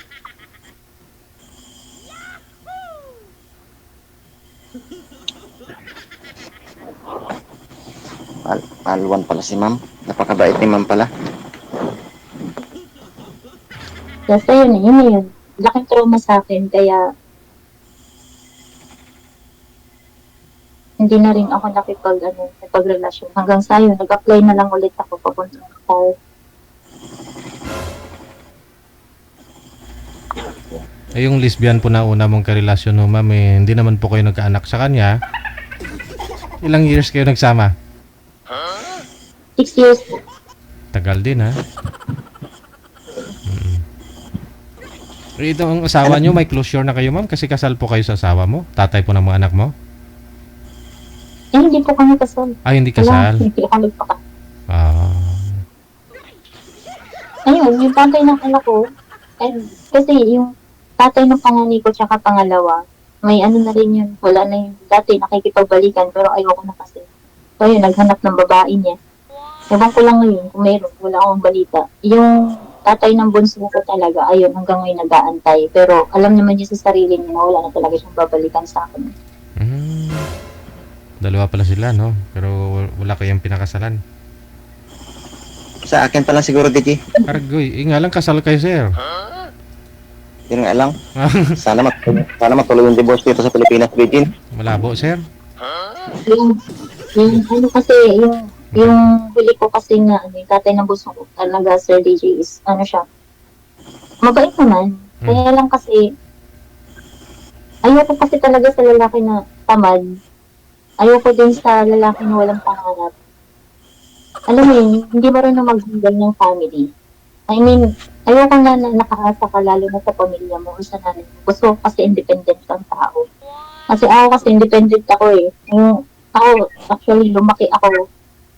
Alwan pala si ma'am. Napakabait ni ma'am pala.
Basta yun. Laking trauma sa akin, kaya hindi na rin ako nakipag-relasyon. Hanggang sa yun, nag-apply na lang ulit ako papunta ng Qatar.
Yung lesbian po na una mong karelasyon, no, ma'am, hindi naman po kayo nagkaanak sa kanya. Ilang years kayo nagsama?
6 years po.
Tagal din, ha? Ito ang asawa nyo, may closure na kayo, ma'am? Kasi kasal po kayo sa asawa mo? Tatay po ng mga anak mo?
Hindi po kami kasal.
Hindi kasal?
Hindi ako nagpaka. Ayun, yung tatay ng anak ko, kasi yung tatay ng panganay ko tsaka pangalawa, may ano na rin yun, wala na yun. Dati nakikipagbalikan, pero ayoko na kasi. So yun, naghanap ng babae niya. Ewan ko lang ngayon, kung meron, wala akong balita. Yung tatay ng bunso ko talaga, ayun, hanggang ngayon nag-aantay. Pero alam naman niya sa sarili niya na wala na talaga siyang babalikan sa akin.
Dalawa pala sila, no? Pero wala kayong pinakasalan.
Sa akin pala siguro, DJ.
Argoy, nga lang kasal kayo, sir.
Yun nga lang. Sana matuloy yung divorce dito sa Pilipinas, Virgin.
Malabo, sir?
Yung ano kasi, yung huli ko kasi nga, yung tatay ng bunso ko talaga, Sir DJ, is, ano siya, mabait naman. Kaya lang kasi, ayoko kasi talaga sa lalaki na tamad. Ayoko din sa lalaki na walang pangarap. Alam mo yun, hindi marunong mag-handle ng family. I mean, ayoko na nakaasa ka lalo na sa pamilya mo o sa nanay mo. Gusto ko kasi independent kang tao. Kasi ako kasi independent ako eh. Ako, actually, lumaki ako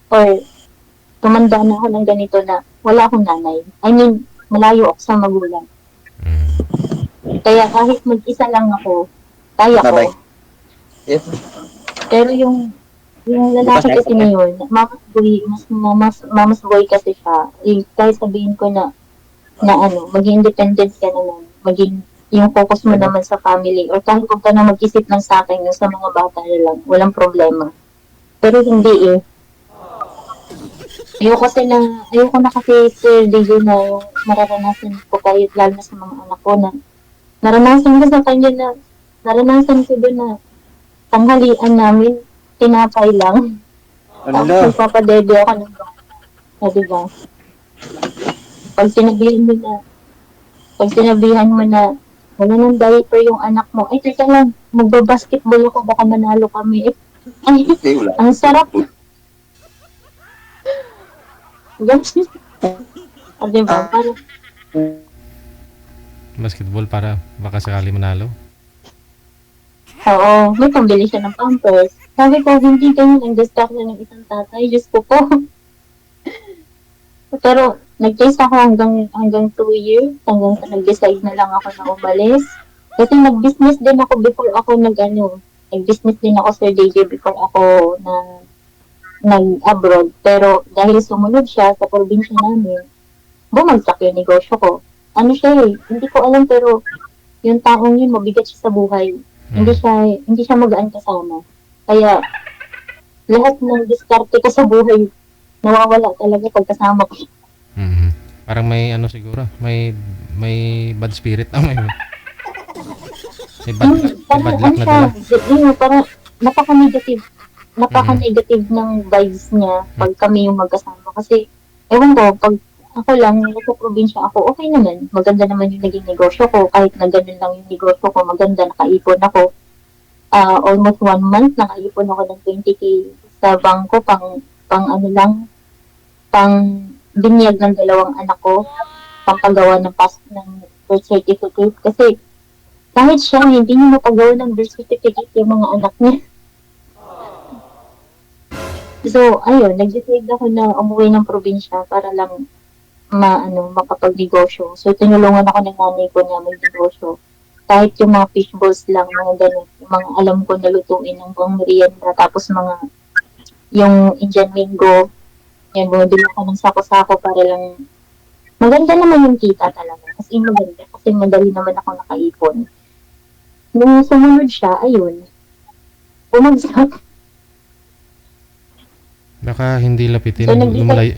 or tumanda na ako ng ganito na wala akong nanay. I mean, malayo ako sa magulang. Kaya kahit mag-isa lang ako, kaya ko.
Bye-bye. Yes.
Pero yung lalaki kasi ngayon, mama's boy kasi siya. Kahit sabihin ko na ano, maging independent ka naman, maging yung focus mo naman sa family, or kahit kung ka na mag-isip ng sa akin, sa mga bata na lang, walang problema. Pero hindi eh. Ayoko na kasi Sir DJ na yung mararanasan ko kahit lalo na sa mga anak ko na naranasan ko sa kanya na naranasan ko doon na tanghalian namin, tinapay lang. Tapos nagpapadede ako ng bata. Diba? Pag sinabihan mo na wala nang diaper yung anak mo, ay teka lang, magbabasketball ako, baka manalo kami. Ay, ang sarap. O, diba? Parang,
Basketball para baka sakali manalo.
oo, may pambili siya ng pampers. Sabi ko, hindi ganyan ang distract na ng isang tatay. Diyos ko po. Pero, nag-taste ako hanggang 2 years. Hanggang sa nag-decide na lang ako na umalis. Kasi nag-business din ako before ako nag-business din ako, Sir DJ, before ako nag-abroad. Pero, dahil sumunod siya sa probinsya namin, bumagsak yung negosyo ko. Ano siya hindi ko alam, pero yung taong yun, mabigat siya sa buhay. Hindi siya magaan kasama. Kaya, lahat ng diskarte ko sa buhay, nawawala talaga pag kasama ko.
Mhm. Parang may ano siguro, may bad spirit may bad luck na dala.
Parang napaka-negative ng vibes niya pag kami yung magkasama. Kasi, ewan ko, pag ako lang, nasa probinsya ako, okay naman. Maganda naman yung naging negosyo ko. Kahit na ganun lang yung negosyo ko, maganda, nakaipon ako. Almost 1 month, nakaipon ako ng 20K sa bangko, pang binyag ng 2 anak ko, pang paggawa ng birth certificate. Kasi, kahit siya, hindi niya mapagawa ng birth certificate yung mga anak niya. So, ayun, nag-decide ako na umuwi ng probinsya para lang makapagnegosyo. So, tinulungan ako ng nanay ko na magnegosyo. Kahit yung mga fish balls lang, mga ganun, yung mga alam ko na lutuin ng buong merienda, tapos yung Indian mango, yan, bumibili ako ng sako-sako para lang, maganda naman yung kita talaga. Kasi maganda, kasi madali naman ako nakaipon. Nung sumunod siya, ayun, bumagsak.
Baka hindi lapitin,
So,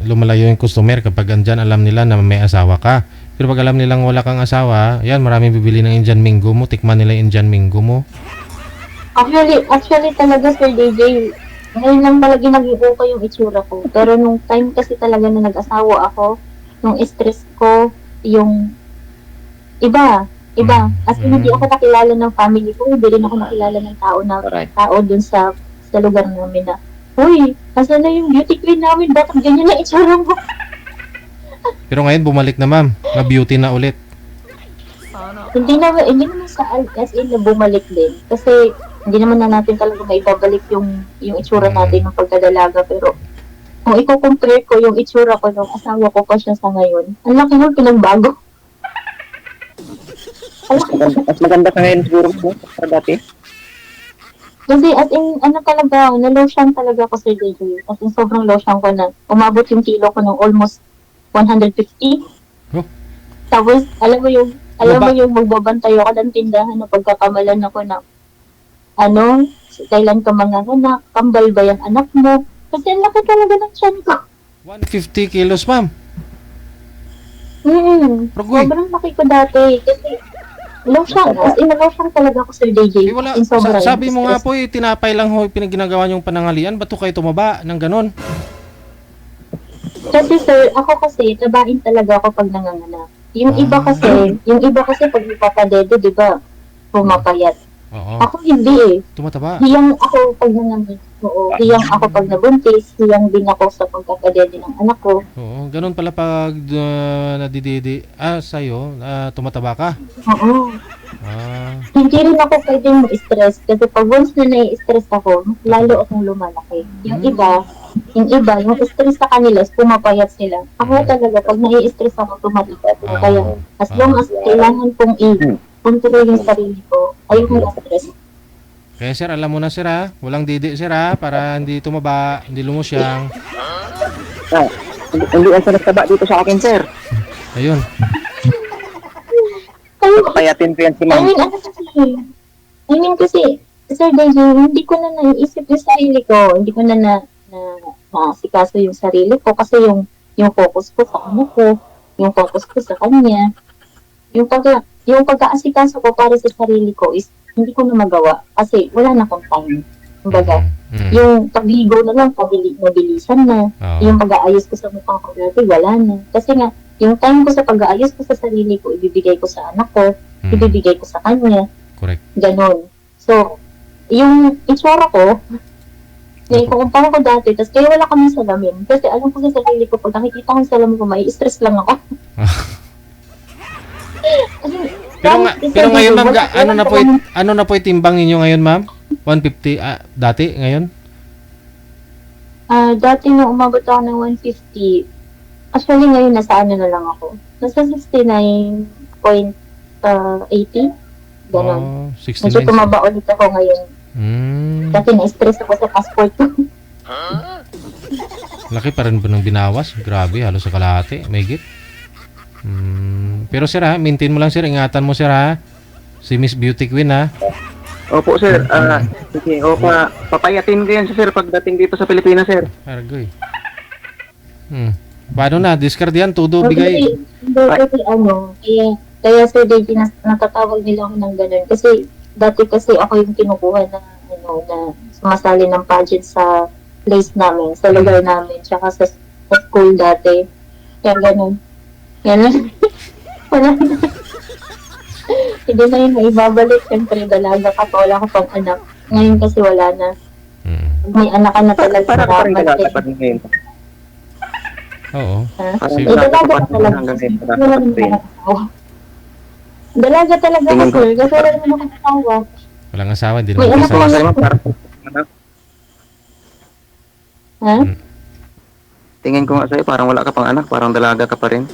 lumalayo yung customer kapag andyan alam nila na may asawa ka. Pero pag alam nilang wala kang asawa, yan, maraming bibili ng Indian mango mo, tikman nila yung Indian mango mo.
Actually talaga, Sir DJ, ngayon lang talaga nag-iuko ko yung itsura ko. Pero nung time kasi talaga na nag-asawa ako, nung stress ko, yung iba. As in, hindi ako nakilala ng family ko, hindi rin ako nakilala ng tao dun sa lugar namin na, uy, asan na yung beauty queen namin? Bakit ganyan na itsura mo?
Pero ngayon bumalik na ma'am, na-beauty na ulit.
Hindi naman sa as in na bumalik din. Kasi hindi naman na natin talaga maibabalik yung itsura natin ng pagkadalaga. Pero kung i-compare ko yung itsura ko nung asawa ko pa siya sa ngayon, ang laki ng pinagbago.
Mas maganda ka ngayon siguro sa dati.
Kasi as in, na-lotion talaga ako sa DJ. As in, sobrang lotion ko na. Umabot yung kilo ko ng almost 150.
Oh.
Tapos, alam mo yung magbabantay ako ng tindahan na pagkakamalan ako na, kailan ka mga anak, kambal ba yung anak mo? Kasi ang laki talaga ng tiyan ko.
150 kilos ma'am. Rogoy.
Sobrang laki ko dati. Kasi, lotion, as in, lotion talaga ako sa DJ.
Wala,
In sobrang
sabi mo nga
stress.
po, tinapay lang ho pinaginagawa niyong panangalian. Ba't ho kayo tumaba ng ganon?
Kasi sir, ako kasi, tabain talaga ako pag nanganganak. Yung iba kasi pag ipapadede, di ba, pumapayat.
Oo.
Ako hindi
Tumataba.
Hiyang ako pag nanganganak. Oo, hiyang ako pag nabuntis, hiyang din ako sa pagkapadede ng anak ko.
Oo, ganun pala pag nadididi. Sa'yo, tumataba ka?
Oo. Hindi rin ako pwedeng ma-stress kasi pag once na nai-stress ako, mas lalo akong lumalaki. Yung iba, yung stress sa kanila, pumapayat sila. Ako talaga, pag nai-stress ako, tumalipat. Kaya, as long as kailangan kong i-control yung sarili ko, ayoko na-stress.
Kaya sir, alam mo na sir ha, walang didi sir ha, para hindi tumaba, hindi lumusyang.
Hindi ang nagtaba dito sa akin, sir.
Ayun.
Papayatin ko yan si ma'am.
I mean kasi, Sir Deji, hindi ko na naisip yung sarili ko. Hindi ko na nasikaso yung sarili ko kasi yung focus ko sa anak ko, yung focus ko sa kanya, yung pag-aasikaso ko para sa sarili ko is hindi ko na magawa kasi wala na akong time. Kumbaga, yung pagligo na lang, mabilisan na. Yung pag-aayos ko sa mukhang ko dati, wala na. Kasi nga, yung time ko sa pag-aayos ko sa sarili ko, ibibigay ko sa anak ko, ibibigay ko sa kanya.
Correct.
Ganon. So, yung itsura ko, Naikukumpara ko dati, tapos kaya wala kami salamin. Kasi alam ko sa sarili ko, pag nakikita ko yung salamin ko, may stress lang ako.
Pero ngayon ma'am, ano na po itimbang ninyo ngayon ma'am? 150 dati ngayon?
Dati nung umabot ako ng 150, actually ngayon nasa ano na lang ako. Nasa 69.80. Ganon.
Oh, 69.
Medyo tumaba ulit ako ngayon. Dati na-stress ako sa passport ko.
Laki pa rin ba ng binawas? Grabe, halos sa kalahati. May git. Pero sir ha, maintain mo lang sir. Ingatan mo sir ha. Si Miss Beauty Queen ha.
Opo sir, sige, papayatin ko yan sir pagdating dito sa Pilipinas sir.
Argoy. Paano na? Discard yan, todo, bigay.
Kasi kaya Sir Deji, natatawag nila ako ng ganun. Kasi dati kasi ako yung kinukuha na sumasali ng pageant sa place namin, sa lugar namin, tsaka sa school dati. Kaya ganun. Yan lang. Wala na. Hindi na yun maibabalik. Siyempre, dalaga ka pa, wala ka pang anak. Ngayon kasi wala na. May anak ka na talaga.
Para ka rin dalaga pa rin ngayon.
Oo.
Dalaga ka talaga. Wala naman nakakasawa. Dalaga talaga ako, sir. Kasi wala naman nakakasawa.
Walang asawa, hindi
May
naman
anak ko
asawa.
nga. Ha?
Tingin ko nga sa'yo, parang wala ka pang anak, parang dalaga ka pa rin.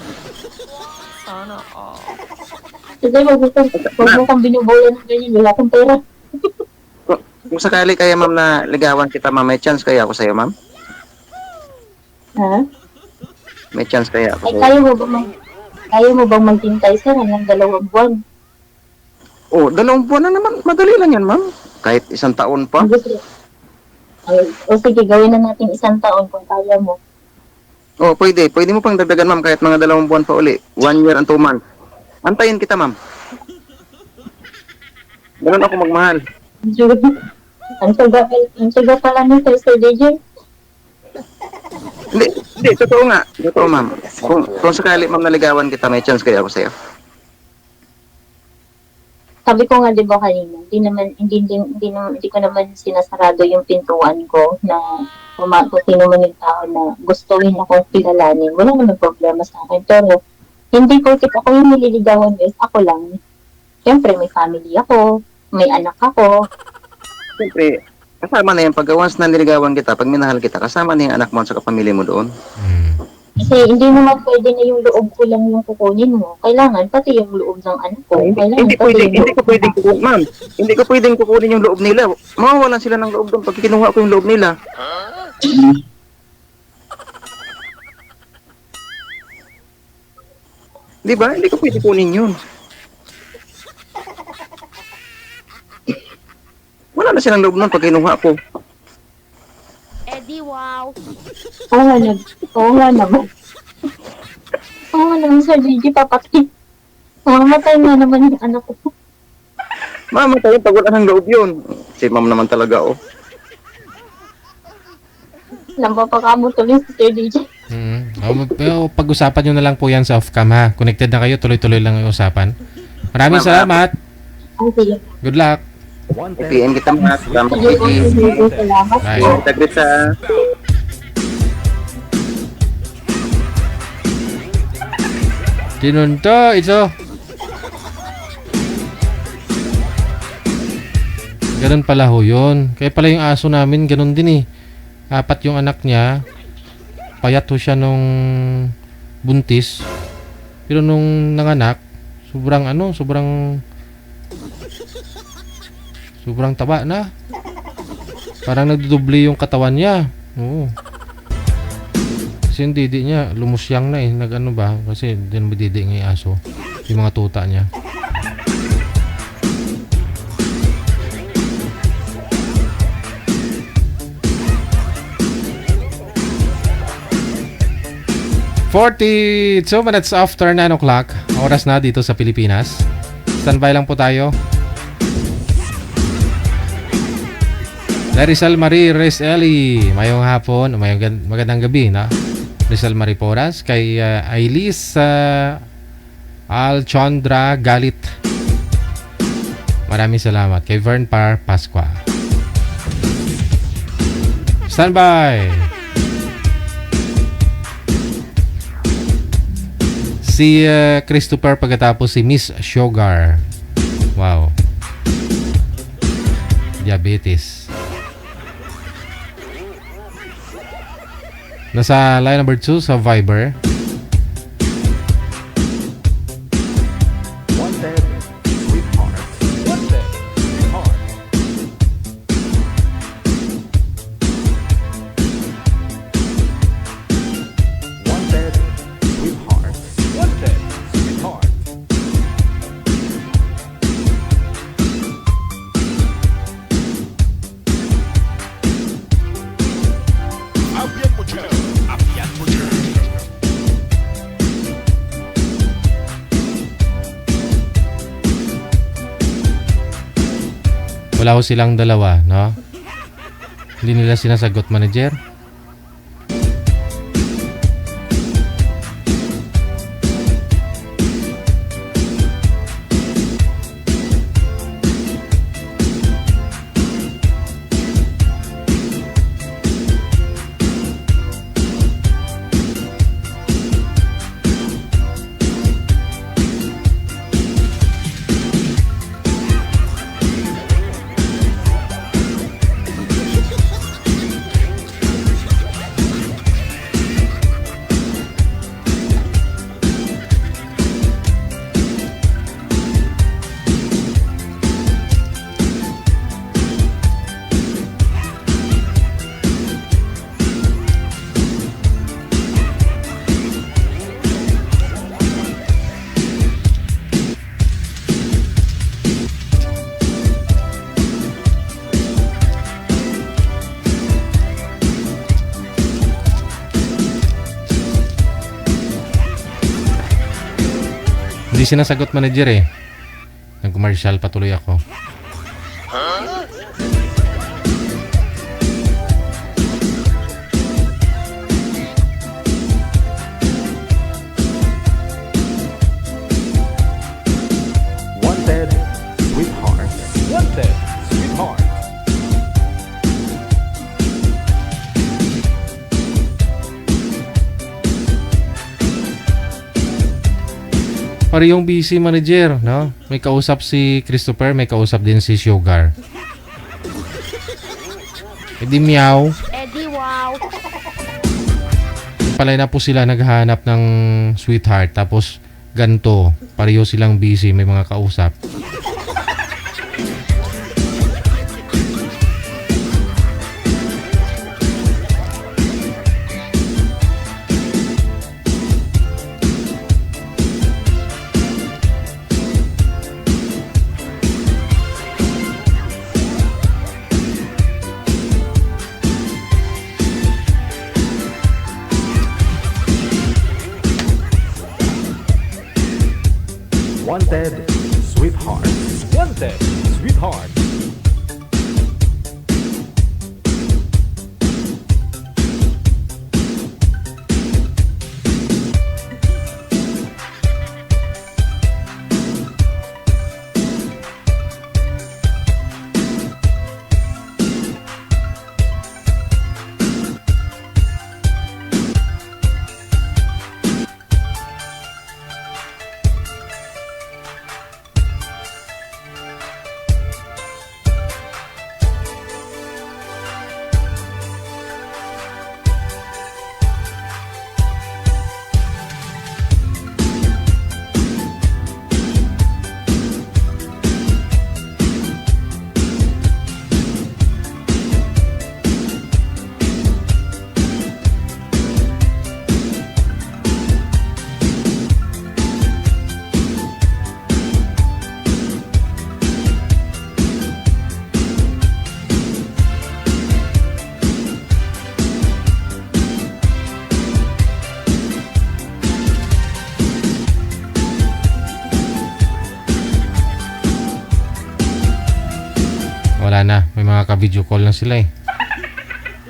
Sige, wag mo kang binubulan ng ganyan. Wala kang pera.
Kung sakali kaya ma'am na ligawan kita ma'am, may chance kaya ako sa'yo ma'am?
Ha?
May chance kaya ako
Ay,
sa'yo?
kaya mo bang maghintay, sir, hanggang 2 buwan?
Oh, 2 buwan na naman, madali lang yan ma'am. Kahit 1 taon pa.
O sige, gawin na natin 1 taon kung kaya mo.
Oh, pwede. Pwede mo pang dagdagan ma'am kahit mga 2 buwan pa uli. 1 year and 2 months. Antayin kita ma'am. Ganun ako magmahal.
Ang saga pala ni Sir DJ.
Hindi, totoo nga. Totoo ma'am. Kung sakali ma'am naligawan kita, may chance kaya ako sa'yo.
Sabi ko nga 'di ba kanina, hindi ko naman sinasarado yung pintuan ko na kung sino man yung tao na gustuhin akong kilalanin. Wala naman problema sa akin. Pero hindi ko ako yung nililigawan guys, ako lang. Siyempre may family ako, may anak ako.
Siyempre, kasama na yan. Pag once na niligawan kita, pag minahal kita, kasama na yung anak mo at sa kapamilya mo doon.
Kasi hindi naman pwede na yung loob ko lang yung kukunin mo. Kailangan pati yung loob ng anak ko.
Hindi ko pwedeng kukunin, ma'am. Hindi ko pwedeng kukunin yung loob nila. Mawawalan sila ng loob doon pag kinuha ko yung loob nila. Di ba? Hindi ko pwede kunin yun. Wala na silang loob nun pag kinuha ko.
Eddie, wow.
Oo nga naman. Sir DJ, papatid. Mamatay nga naman yung anak ko.
Mamatay pag wala ng loob yun. Si ma'am naman talaga, oh.
Nampapakamo tuloy si Sir DJ.
Pero pag-usapan nyo na lang po yan sa off-cam ha. Connected na kayo, tuloy-tuloy lang yung usapan. Maraming salamat.
Okay.
Good luck.
PM kita mga. Salamat.
Salamat.
Bye.
Taglit sa...
Kinunto, ito. Ganun pala ho yun. Kaya pala yung aso namin, ganun din eh. 4 yung anak niya. Payat ho siya nung buntis. Pero nung nanganak, sobrang taba na. Parang nagdudubli yung katawan niya. Oo. Kasi yung didi niya, lumusyang na eh. Nag-ano ba? Kasi din may didi ng aso. Yung mga tuta niya. So minutes after 9 o'clock, oras na dito sa Pilipinas. Standby lang po tayo. Rizal Marie Reseli, mayong hapon, magandang gabi na. Rizal Marie Poras, kay Ailis Alchandra Galit. Maraming salamat. Kay Vern Par Pasqua. Standby. Si Christopher pagkatapos si Miss Sugar. Wow. Diabetes. Nasa line number 2 sa Viber.
Wanted, sweetheart. Wanted, sweetheart. Wanted, sweetheart. Wanted, sweetheart.
Wala ho silang dalawa, no? Hindi nila sinasagot, manager. Hindi sinasagot, manager eh. Nag-commercial, patuloy ako.
Wanted, sweetheart. Wanted, sweetheart.
Parehong busy, manager, no? May kausap si Christopher, may kausap din si Sugar. Edi meow.
Eddie wow.
Palay na po sila naghahanap ng sweetheart. Tapos ganto, pareho silang busy, may mga kausap.
Wanted, sweetheart. Wanted, sweetheart.
Wala na, may mga ka-video call na sila eh.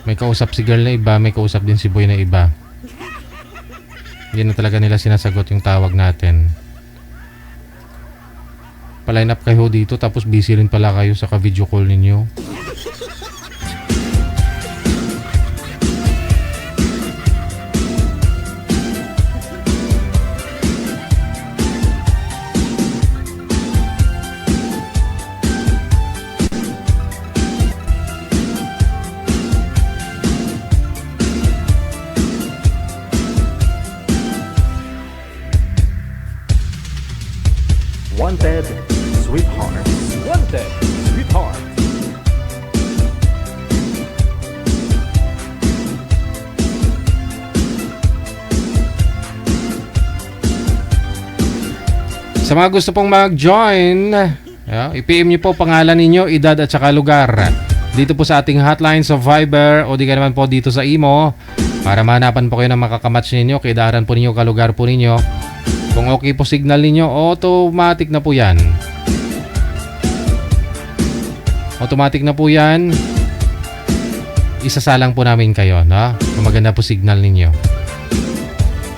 May kausap si girl na iba, may kausap din si boy na iba. Hindi na talaga nila sinasagot yung tawag natin. Pa-line up kayo dito tapos busy rin pala kayo sa ka-video call ninyo.
Wanted Sweetheart. Wanted Sweetheart.
Sa mga gusto pong mag-join, i-PM nyo po pangalan ninyo, edad at saka lugar. Dito po sa ating hotline sa Viber o di ka naman po dito sa Imo para mahanapan po kayo ng makakamatch ninyo, kaidaran po ninyo, kalugar po ninyo. Kung okay po signal ninyo, automatic na po yan. Automatic na po yan. Isasalang po namin kayo, no? Kung maganda po signal ninyo.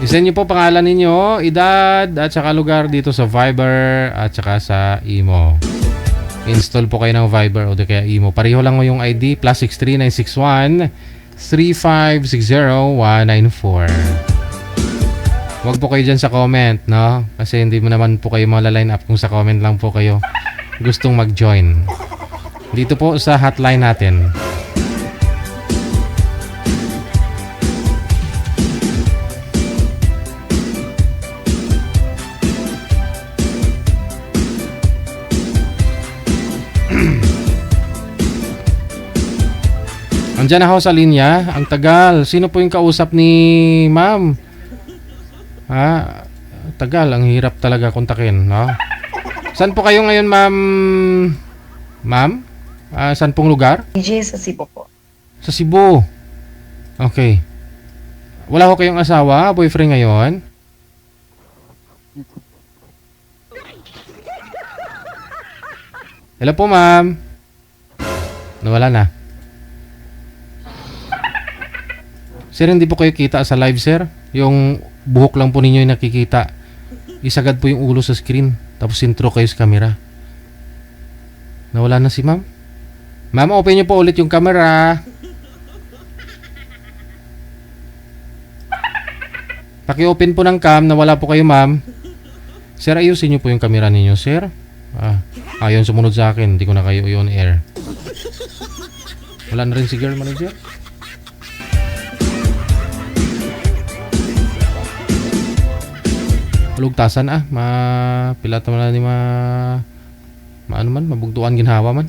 I-send nyo po pangalan ninyo, edad at saka lugar dito sa Viber at saka sa Imo. Install po kayo ng Viber o di kaya Imo. Pareho lang mo yung ID, +63 961 3560 194. Huwag po kayo dyan sa comment, no? Kasi hindi mo naman po kayo mala-line up kung sa comment lang po kayo gustong mag-join. Dito po sa hotline natin. Andiyan ako sa linya. Ang tagal. Sino po yung kausap ni ma'am? Tagal. Ang hirap talaga kontakin, no? Saan po kayo ngayon, ma'am? Ma'am? Saan pong lugar?
DJ sa Cebu po.
Sa Cebu. Okay. Wala ko kayong asawa, boyfriend ngayon? Hello po, ma'am. Nawala na. Sir, hindi po kayo kita sa live, sir. Yung buhok lang po ninyo yung nakikita. Isagad po yung ulo sa screen. Tapos intro kayo sa camera. Nawala na si ma'am. Ma'am, open nyo po ulit yung camera. Paki-open po ng cam. Nawala po kayo, ma'am. Sir, ayusin nyo po yung camera ninyo, sir. Ayun, sumunod sa akin. Hindi ko na kayo on air. Wala na rin si girl manager. Lugtasan pilat naman ni maano man, mabugtuan ginhawa man.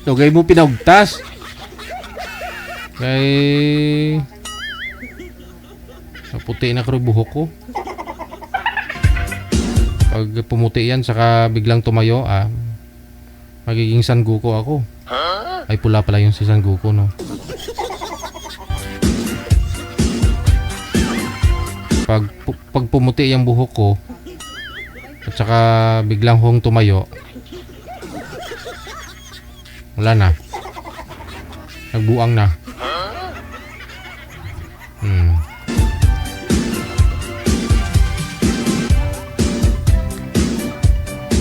Tugay mo pinagtas. Kay puti na karo buhok ko. Pag pumuti yan saka biglang tumayo, magiging Sangoku ako. Ay, pula pala yung si Sangoku, no? Pag pumuti yung buhok ko at saka biglang hong tumayo, wala na. Nagbuang na.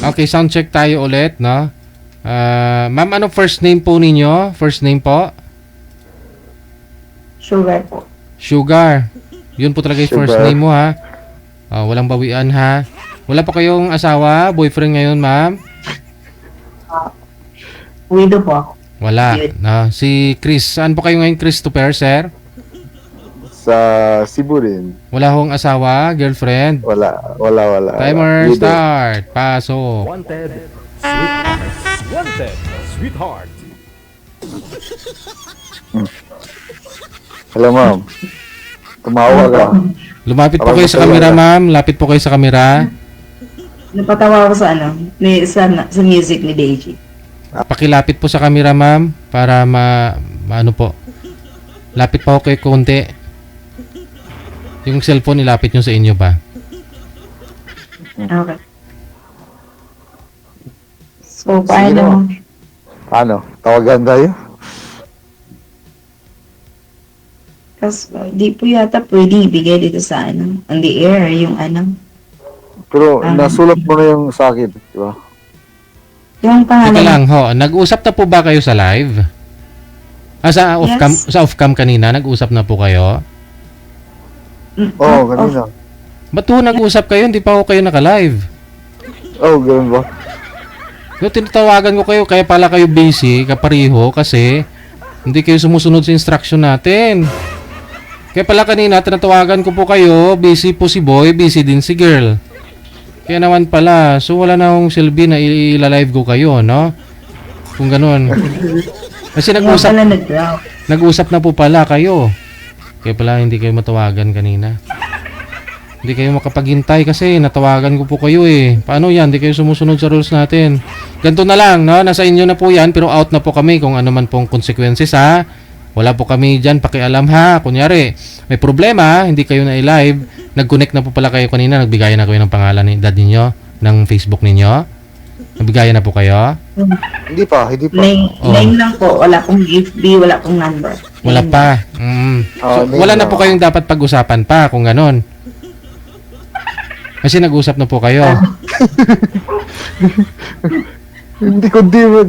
Okay, sound check tayo ulit, no? Ma'am, ano first name po ninyo? First name po?
Sugar po.
Sugar. Yun po talaga yung first name mo, ha? Walang bawian, ha? Wala pa kayong asawa, boyfriend ngayon, ma'am?
Widow po ako.
Wala. Si Chris. Saan po kayo ngayon, Christopher, sir?
Sa Cebu rin.
Wala hong asawa, girlfriend?
Wala.
Timer start. Pasok.
Wanted Sweetheart. Wanted Sweetheart.
Hello, ma'am. Tumawa ka.
Lumapit po kayo sa camera, ma'am. Lapit po kayo sa camera.
Napatawa ako sa sa music ni Deji.
Pakilapit po sa camera, ma'am, para maano po. Lapit pa ako kayo konti. Yung cellphone ilapit nyo sa inyo ba?
Okay. So, paano?
Tawagan tayo?
Kasi di po yata pwede ibigay dito sa on the air, yung
Pero nasulat mo na yung sa akin, di ba?
Yung pangalan.
Teka lang, nag-usap na po ba kayo sa live? Sa off-cam,
Yes.
sa off-cam kanina, nag-usap na po kayo?
Oo, kanina.
Ba't po nag-usap kayo? Hindi pa ako kayo naka-live.
Ganun ba?
Yung tinatawagan ko kayo, kaya pala kayo busy, kapariho, kasi Hindi kayo sumusunod sa instruction natin. Kaya pala kanina, tinatawagan ko po kayo, busy po si boy, busy din si girl. Kaya naman pala, so wala na akong silbi na ilalive ko kayo, no? Kung ganun. Kasi nag-usap na po pala kayo. Kaya pala hindi kayo matawagan kanina. Hindi kayo makapaghintay kasi natawagan ko po kayo eh. Paano yan? Hindi kayo sumusunod sa rules natin. Ganito na lang, no? Nasa inyo na po yan, pero out na po kami kung ano man pong consequences, ha? Wala po kami dyan, pakialam, ha? Kunyari, may problema, hindi kayo na i-live. Nag-connect na po pala kayo kanina, nagbigayan na kayo ng pangalan ni dad ninyo, ng Facebook ninyo. Nagbigayan na po kayo?
Hindi pa.
Line lang po. Wala pong FB, wala pong number.
Wala pa. So, wala na po kayong dapat pag-usapan pa kung ganon. Kasi nag-usap na po kayo.
Hindi ko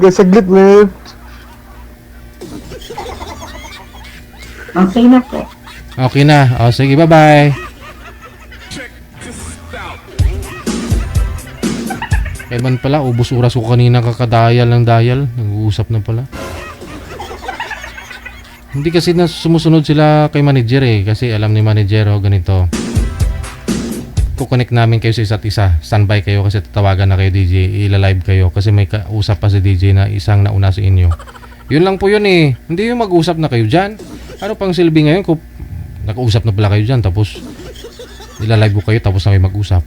saglit na.
Okay na po.
Okay na. O, sige, bye-bye. Kaya man pala, ubos oras ko kanina kakadayal ng dial. Nag-uusap na pala. Hindi kasi na sumusunod sila kay manager eh. Kasi alam ni manager, ganito. Kukonect namin kayo sa isa't isa. Standby kayo kasi tatawagan na kayo DJ. Ila-live kayo kasi may kausap pa si DJ na isang nauna sa inyo. Yun lang po yun eh. Hindi yung mag-usap na kayo dyan. Ano pang silbi ngayon kung nag-uusap na pala kayo dyan tapos ila-live ko kayo tapos na kayo mag-usap.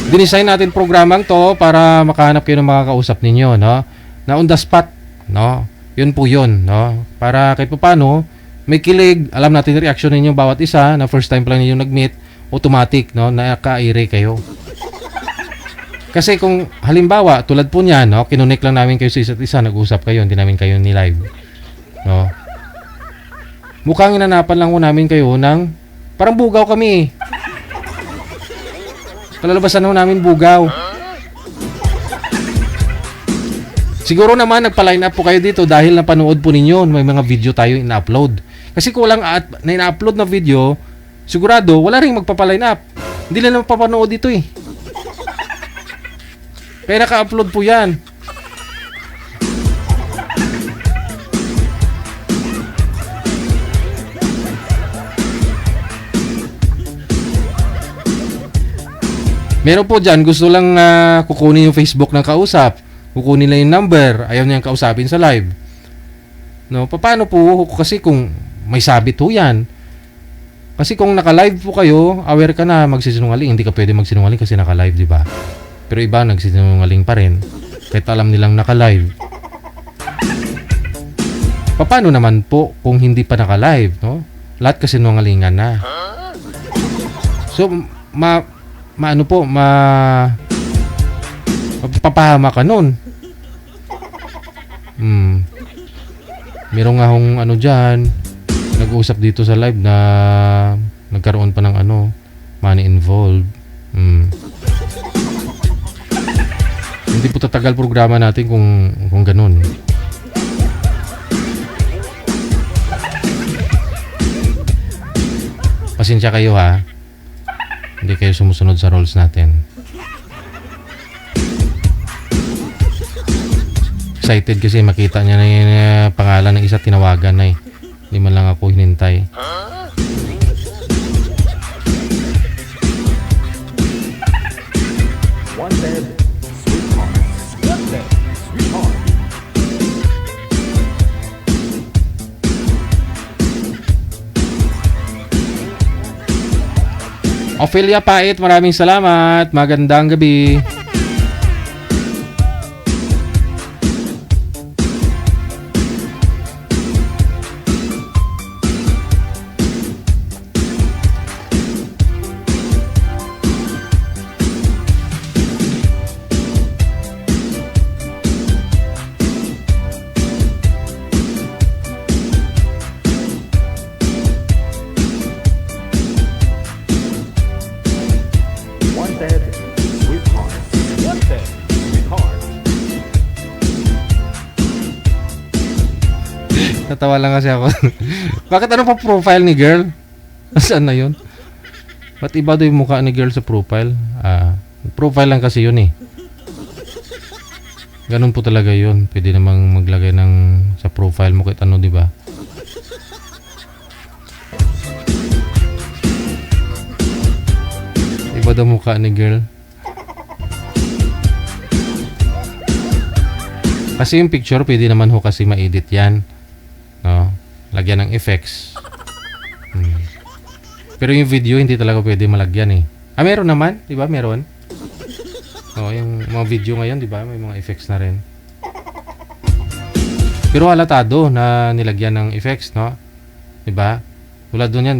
Dinesign natin programang to para makahanap kayo ng makakausap ninyo, no? Na on the spot, no? Yun po yun, no? Para kahit pa paano, may kilig, alam natin yung reaction ninyo bawat isa na first time pa lang ninyo nag-meet, automatic, no? Naka-aire kayo. Kasi kung halimbawa, tulad po niyan, no? Kinonek lang namin kayo sa isa't isa, nag-usap kayo, hindi namin kayo ni-live. No? Mukhang inanapan lang ko namin kayo ng parang bugaw kami. Kalalabasan na namin bugaw. Siguro naman nagpa-line up po kayo dito dahil napanood po ninyo may mga video tayo ina-upload. Kasi kung walang na ina-upload na video, sigurado wala ring magpapa-line up. Hindi lang mapapanood dito eh. Kaya naka-upload po yan. Meron po dyan, gusto lang kukunin yung Facebook ng kausap. Kukunin lang yung number. Ayaw niyang kausapin sa live. No, paano po? Kasi kung may sabit ho yan. Kasi kung naka-live po kayo, aware ka na magsisinungaling. Hindi ka pwede magsinungaling kasi naka-live, di ba? Pero iba nagsisinungaling pa rin. Kahit alam nilang naka-live. Paano naman po kung hindi pa naka-live, no? Lahat kasi sinungalingan na. So, papahama ka nun. Meron nga hong dyan, nag-uusap dito sa live na nagkaroon pa ng money involved. Hindi po tatagal programa natin kung ganun. Pasensya kayo ha. Hindi kayo sumusunod sa rules natin. Excited kasi makita niya na yung pangalan ng isa, tinawagan na eh. Hindi man lang ako hinintay.
Wanted, sweetheart. Wanted, sweetheart.
Ophelia Pait, maraming salamat. Magandang gabi. Natawa lang kasi ako. Bakit ano pa profile ni girl? Saan na yun? Ba't iba daw yung mukha ni girl sa profile? Profile lang kasi yun eh. Ganun po talaga yun. Pwede namang maglagay ng profile mo kahit ano, di ba? Iba daw mukha ni girl. Kasi yung picture, pwede naman ho kasi ma-edit yan. No? Lagyan ng effects. Pero yung video, hindi talaga pwede malagyan eh. Meron naman, di ba? Meron. Yung mga video ngayon, di ba? May mga effects na rin. Pero halatado na nilagyan ng effects, no? Di ba? Tulad doon yan,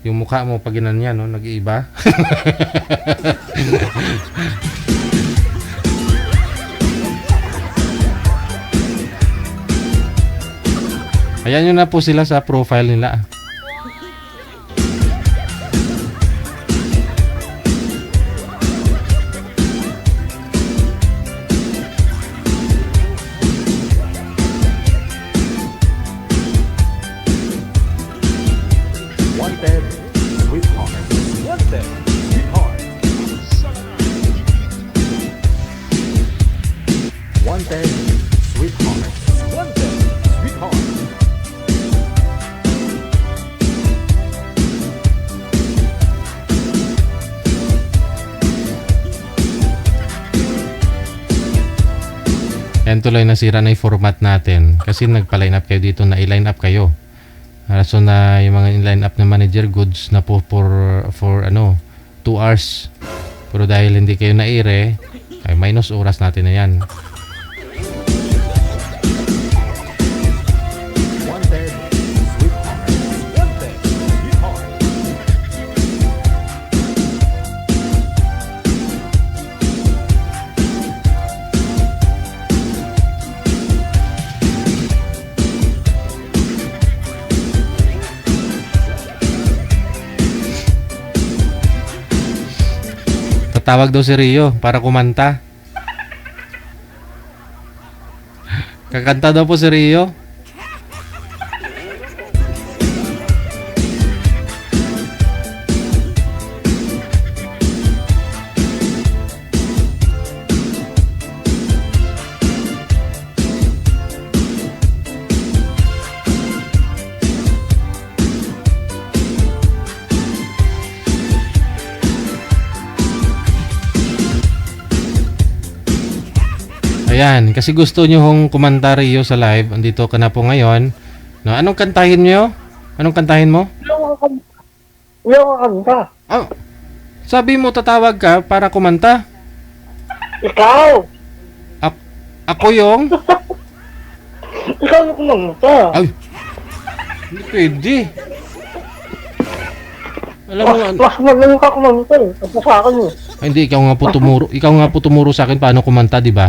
yung mukha mo pag ginan yan, no? Nag-iiba. Ayan nyo na po sila sa profile nila.
Wanted, sweetheart. Wanted, sweetheart. Wanted, sweetheart. Wanted, sweetheart.
Yan tuloy nasira na yung format natin kasi nagpa-line up kayo dito na i-line up kayo. So na yung mga in-line up na manager goods na po for 2 hours. Pero dahil hindi kayo na-ire, ay minus oras natin na yan.
Wanted, sweetheart. Wanted, sweetheart.
Tatawag daw si Rio para kumanta. Kakanta daw po si Rio. Ayan, kasi gusto nyo hong kumanta Rio sa live. Andito ka na po ngayon. No, anong kantahin nyo? Anong kantahin mo?
Yung kanta.
Oh, sabi mo tatawag ka para kumanta.
Ikaw!
Ako yung...
Ikaw yung kumanta.
Ay, hindi pwede. Alam mo,
Mas magaling ka kumanta eh. Tapos sa akin eh.
ay, hindi, ikaw nga po tumuro sa akin paano kumanta, di ba?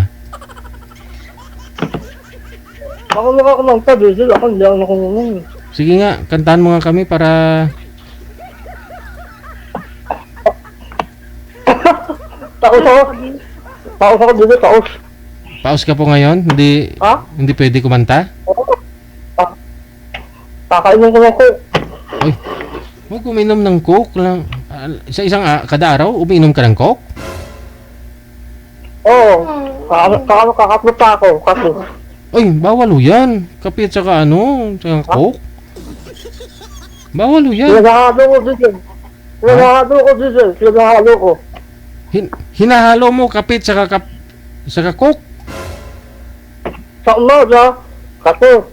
Ako nakakumanta, Diesel. Ako hindi ako nakumumong.
Sige nga, kantahan mo nga kami para...
Taos ako. Taos ako dito, taos.
Paus ka po ngayon? Hindi pwede kumanta?
Kakainom ko ng coke.
Uy, huwag uminom ng coke lang. Sa kada araw, uminom ka ng coke?
Oo. Kakaplot pa ako. Kasi.
Uy, bawal ho yan. Kape at saka tsaka coke. Bawal ho yan.
Pinagahalo ko, Diesel. Pinagahalo ko.
Hinahalo mo kape at saka coke?
Sa umaga, kape.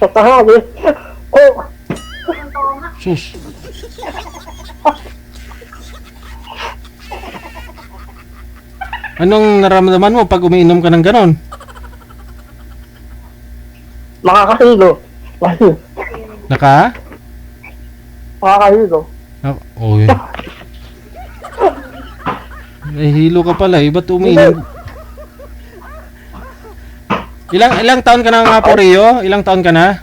Sa tahali, coke.
Sus. Anong nararamdaman mo pag umiinom ka ng ganon?
Makakahilo. Makakahilo.
Oy. Nahihilo ka pala eh. Ba't umiinom? Ilang taon ka na nga po, Rio? Ilang taon ka na?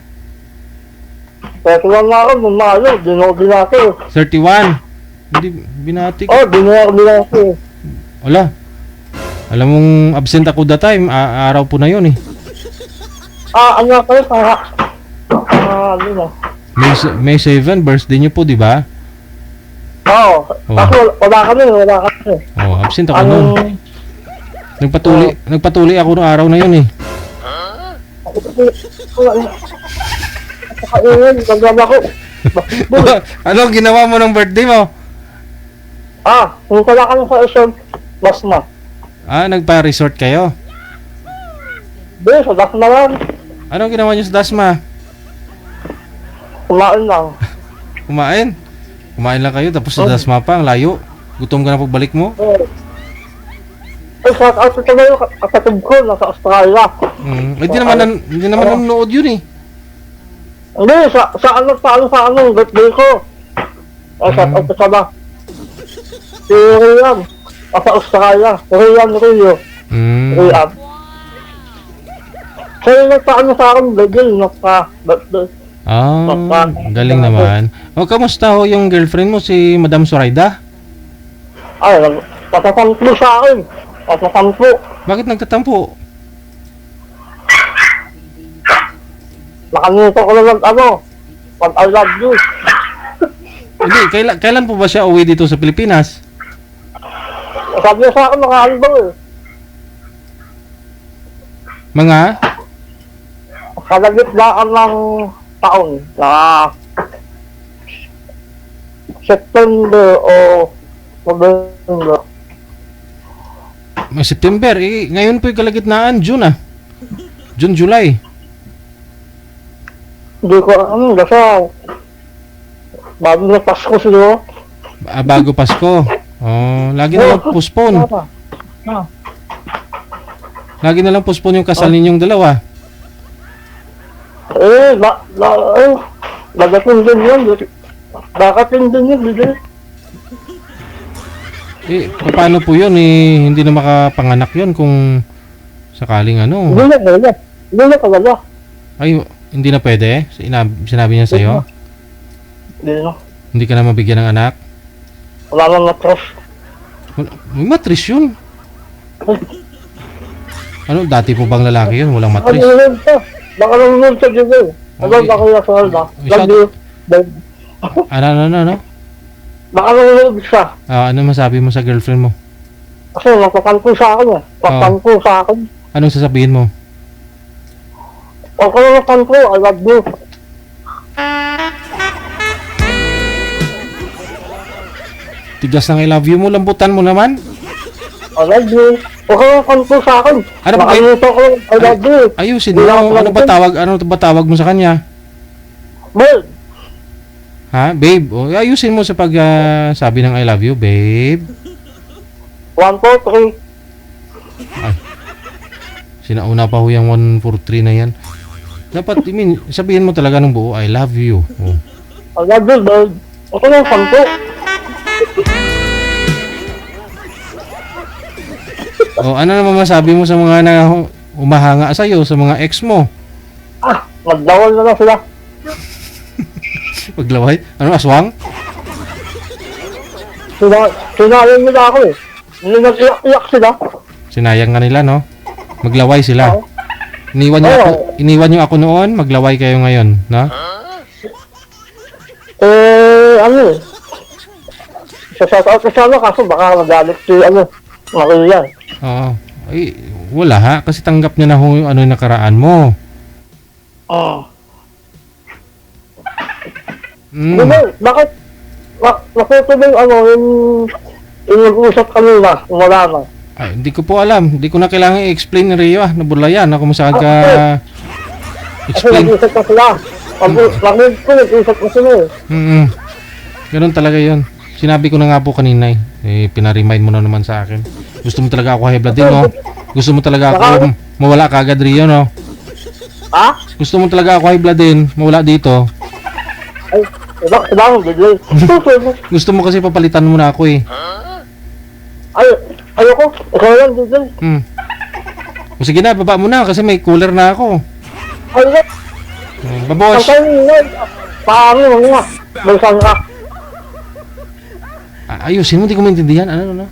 31 na ako, mamalo. Dinati.
31? Hindi, binati ka.
Dinati.
Wala. Alam mong absent ako that time. Araw po na yun eh.
Ano kayo? Ano na?
May 7, birthday niyo po, di ba?
Oo. Kasi wala kami.
Oh, absent ako noon. Nagpatuloy ako noong araw na yun eh.
Ayun, nagdala ko.
Anong ginawa mo ng birthday mo?
Punta na kami sa isang Dasma.
Nagpa-resort kayo?
Di, sa Dasma lang.
Anong ginawa niyo sa Dasma?
Kumain lang.
Kumain? Kumain lang kayo tapos sa Dasma pa, ang layo. Gutom ka na pagbalik mo?
Ay, shout out ito na yung kapatid ko, nasa Australia.
Hindi naman nanonood yun eh.
Hindi, sa birthday ko. Ay, shout out ito na. Si Rian, nasa Australia. Rian Rio. Rian. Siya yung nagpaano sa akin, birthday.
Galing naman. Kamusta ho yung girlfriend mo, si Madam Zoraida?
Ay, nagtatampo sa akin. Nagtatampo.
Bakit nagtatampo?
Nakalimutan ko lang pag I love you.
Hindi, kailan po ba siya uwi dito sa Pilipinas?
Sabi niya sa akin, nakahalbaw eh.
Mga?
Kalagitnaan ng taon na September o November.
September, ngayon po yung kalagitnaan, June June, July.
Hindi ko kasi bago na Pasko siguro.
Bago Pasko. Lagi na lang postpone. Lagi na lang postpone yung kasal ninyong dalawa.
Dagating din yun. Dagating din yun, hindi.
Paano po yun hindi na makapanganak yun kung sakaling
Hindi na talaga.
Ay, hindi na pwede? Sinabi niya sa'yo?
Hindi na.
Hindi ka na mabigyan ng anak?
Wala lang matris.
May matris yun. Dati po bang lalaki yun? Walang matris?
Baka nanonood sa Google. Baka kaya sa halda.
Ano?
Baka nanonood siya.
Ano masabi mo sa girlfriend mo?
Kasi nagpapanpo sa akin Nagpapanpo sa akin.
Anong sasabihin mo?
Huwag ka na napanpo, I love you.
Tigas ng I love you mo, lambutan mo naman.
I love you. Huwag ka na napanpo sa akin.
Ano ba?
I love you.
Ayusin mo. Ano ba tawag mo sa kanya?
Babe.
Ha? Babe? Ayusin mo sa pag sabi ng I love you, babe.
1, 2, 3.
Ay. Sinauna pa ho yung 1, 4, 3 na yan. Dapat, sabihin mo talaga ng buo, I love you.
I love you, babe. Huwag ka na napanpo.
Ano naman masabi mo sa mga umahanga sa'yo, sa mga ex mo?
Magdawal na lang sila.
Paglaway? Ano, aswang?
Sinayang nila ako eh. Hindi nag-iyak sila.
Sinayang ka nila, no? Maglaway sila. Iniwan niyo ako noon, maglaway kayo ngayon, no?
Sa kaso baka magalit si Maria.
Oo. Ay, wala ha, kasi tanggap niya na yung yung nakaraan mo.
Bakit? Nakuto ba yung nag-usap kanina, wala na.
Ay, hindi ko po alam. Hindi ko na kailangan i-explain ni Rio. Nabulayan ako kung saan ka explain.
Kasi nag-usap ka sila. Pag-nag ko, nag-usap ka sila eh.
Ganun talaga yun. Sinabi ko na nga po kanina pinaremind mo na naman sa akin. Gusto mo talaga ako high blood din, no? Gusto mo talaga ako mawala ka agad, Rio, no?
Ha?
Gusto mo talaga ako high blood din, mawala dito.
Ay,
gusto mo kasi papalitan mo na ako eh.
Ayoko. Ikaw lang, Google.
Sige na, baba mo na kasi may cooler na ako. Babos.
Paano mo nga? Balsan ka.
Ayusin mo, hindi ko maintindihan. Ano?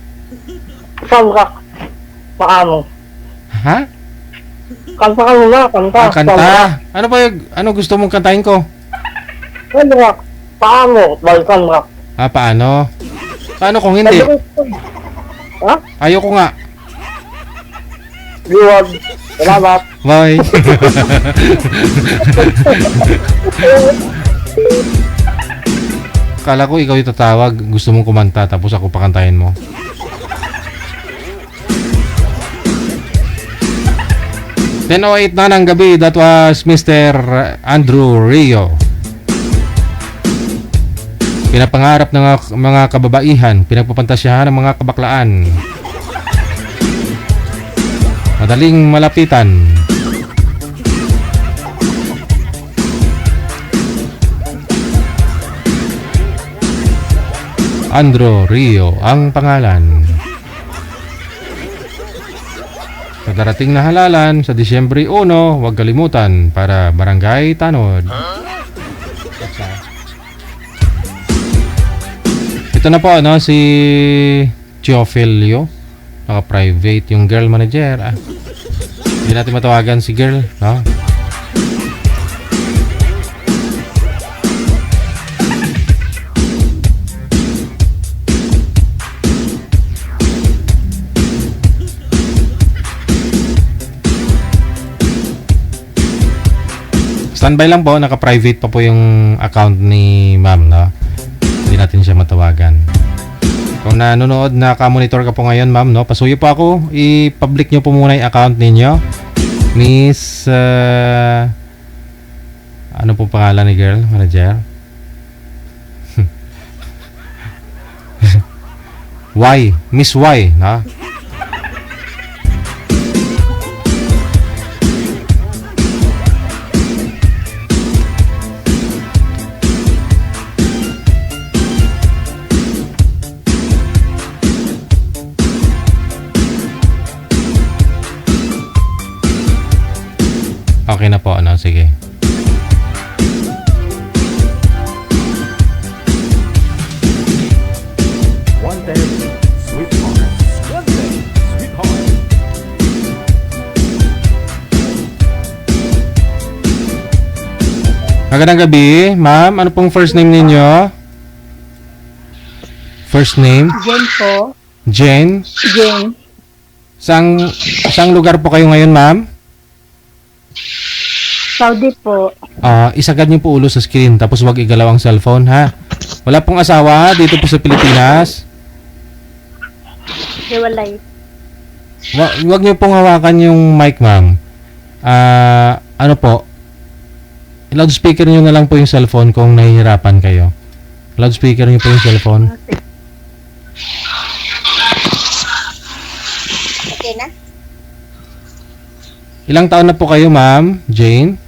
Saan ka? Paano?
Ha?
Kanta ka muna, kanta.
Kanta? Ano ba ano gusto mong kantahin ko?
Ano nga? Paano? Balsan ka.
Paano? Paano kung hindi?
Ha?
Ayoko nga.
Yun. Salamat.
Bye. Kala ko ikaw yung tatawag, gusto mong kumanta tapos ako pakantahin mo. "10:08 na ng gabi." That was Mr. Andrew Rio. Pinapangarap ng mga kababaihan, pinagpapantasyahan ng mga kabaklaan. Madaling malapitan. Andrew Rio ang pangalan. Sa darating na halalan sa Disyembre 1, huwag kalimutan para Barangay Tanod. Ito na po ano, si Chiofelio. Naka-private yung girl manager. Hindi natin matawagan si girl, no? Standby lang po, naka-private pa po yung account ni ma'am, no? Hindi natin siya matawagan. Kung nanonood, naka-monitor ka po ngayon, ma'am, no? Pasuyo po ako, i-public nyo po muna yung account ninyo. Miss, ano po pangalan ni girl, manager? Y, Miss Y, no? Okay na po, ano, sige.
Wanted, sweetheart. Wanted, sweetheart.
Magandang gabi, ma'am. Ano pong first name ninyo? First name?
Jen po.
Jen?
Jen.
Saang lugar po kayo ngayon, ma'am?
Saudi po.
Isagad niyo po ulo sa screen tapos wag igalaw ang cellphone, ha? Wala pong asawa dito po sa Pilipinas.
Hiwalay.
Wag niyo pong hawakan yung mic, ma'am. Ano po? Loudspeaker niyo na lang po yung cellphone kung nahihirapan kayo. Loudspeaker niyo po yung cellphone.
Okay na?
Ilang taon na po kayo, ma'am? Jane?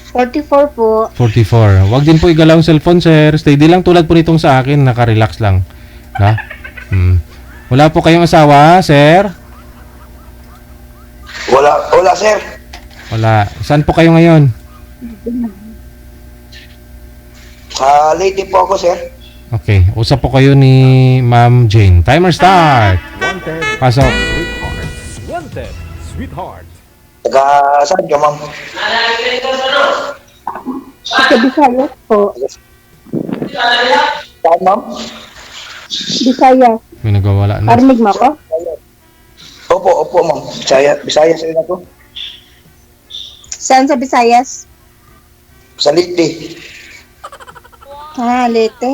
44 po.
44. Wag din po igalaw ang cellphone, sir. Steady lang tulad po nitong sa akin. Naka-relax lang. Na? Wala po kayong asawa, sir?
Wala sir.
Wala. Saan po kayo ngayon?
Sa Leyte po ako, sir.
Okay. Usap po kayo ni Ma'am Jane. Timer start.
Wanted,
Pasok.
sweetheart. Wanted, sweetheart.
Taga saan ka, ma'am?
Sa Bisayas po.
Saan, ma'am?
Bisayas.
May nagwawala na.
Parinig mo ako?
Opo, ma'am. Bisaya sa ina ko.
Saan sa Bisayas?
Sa Leyte.
Leyte.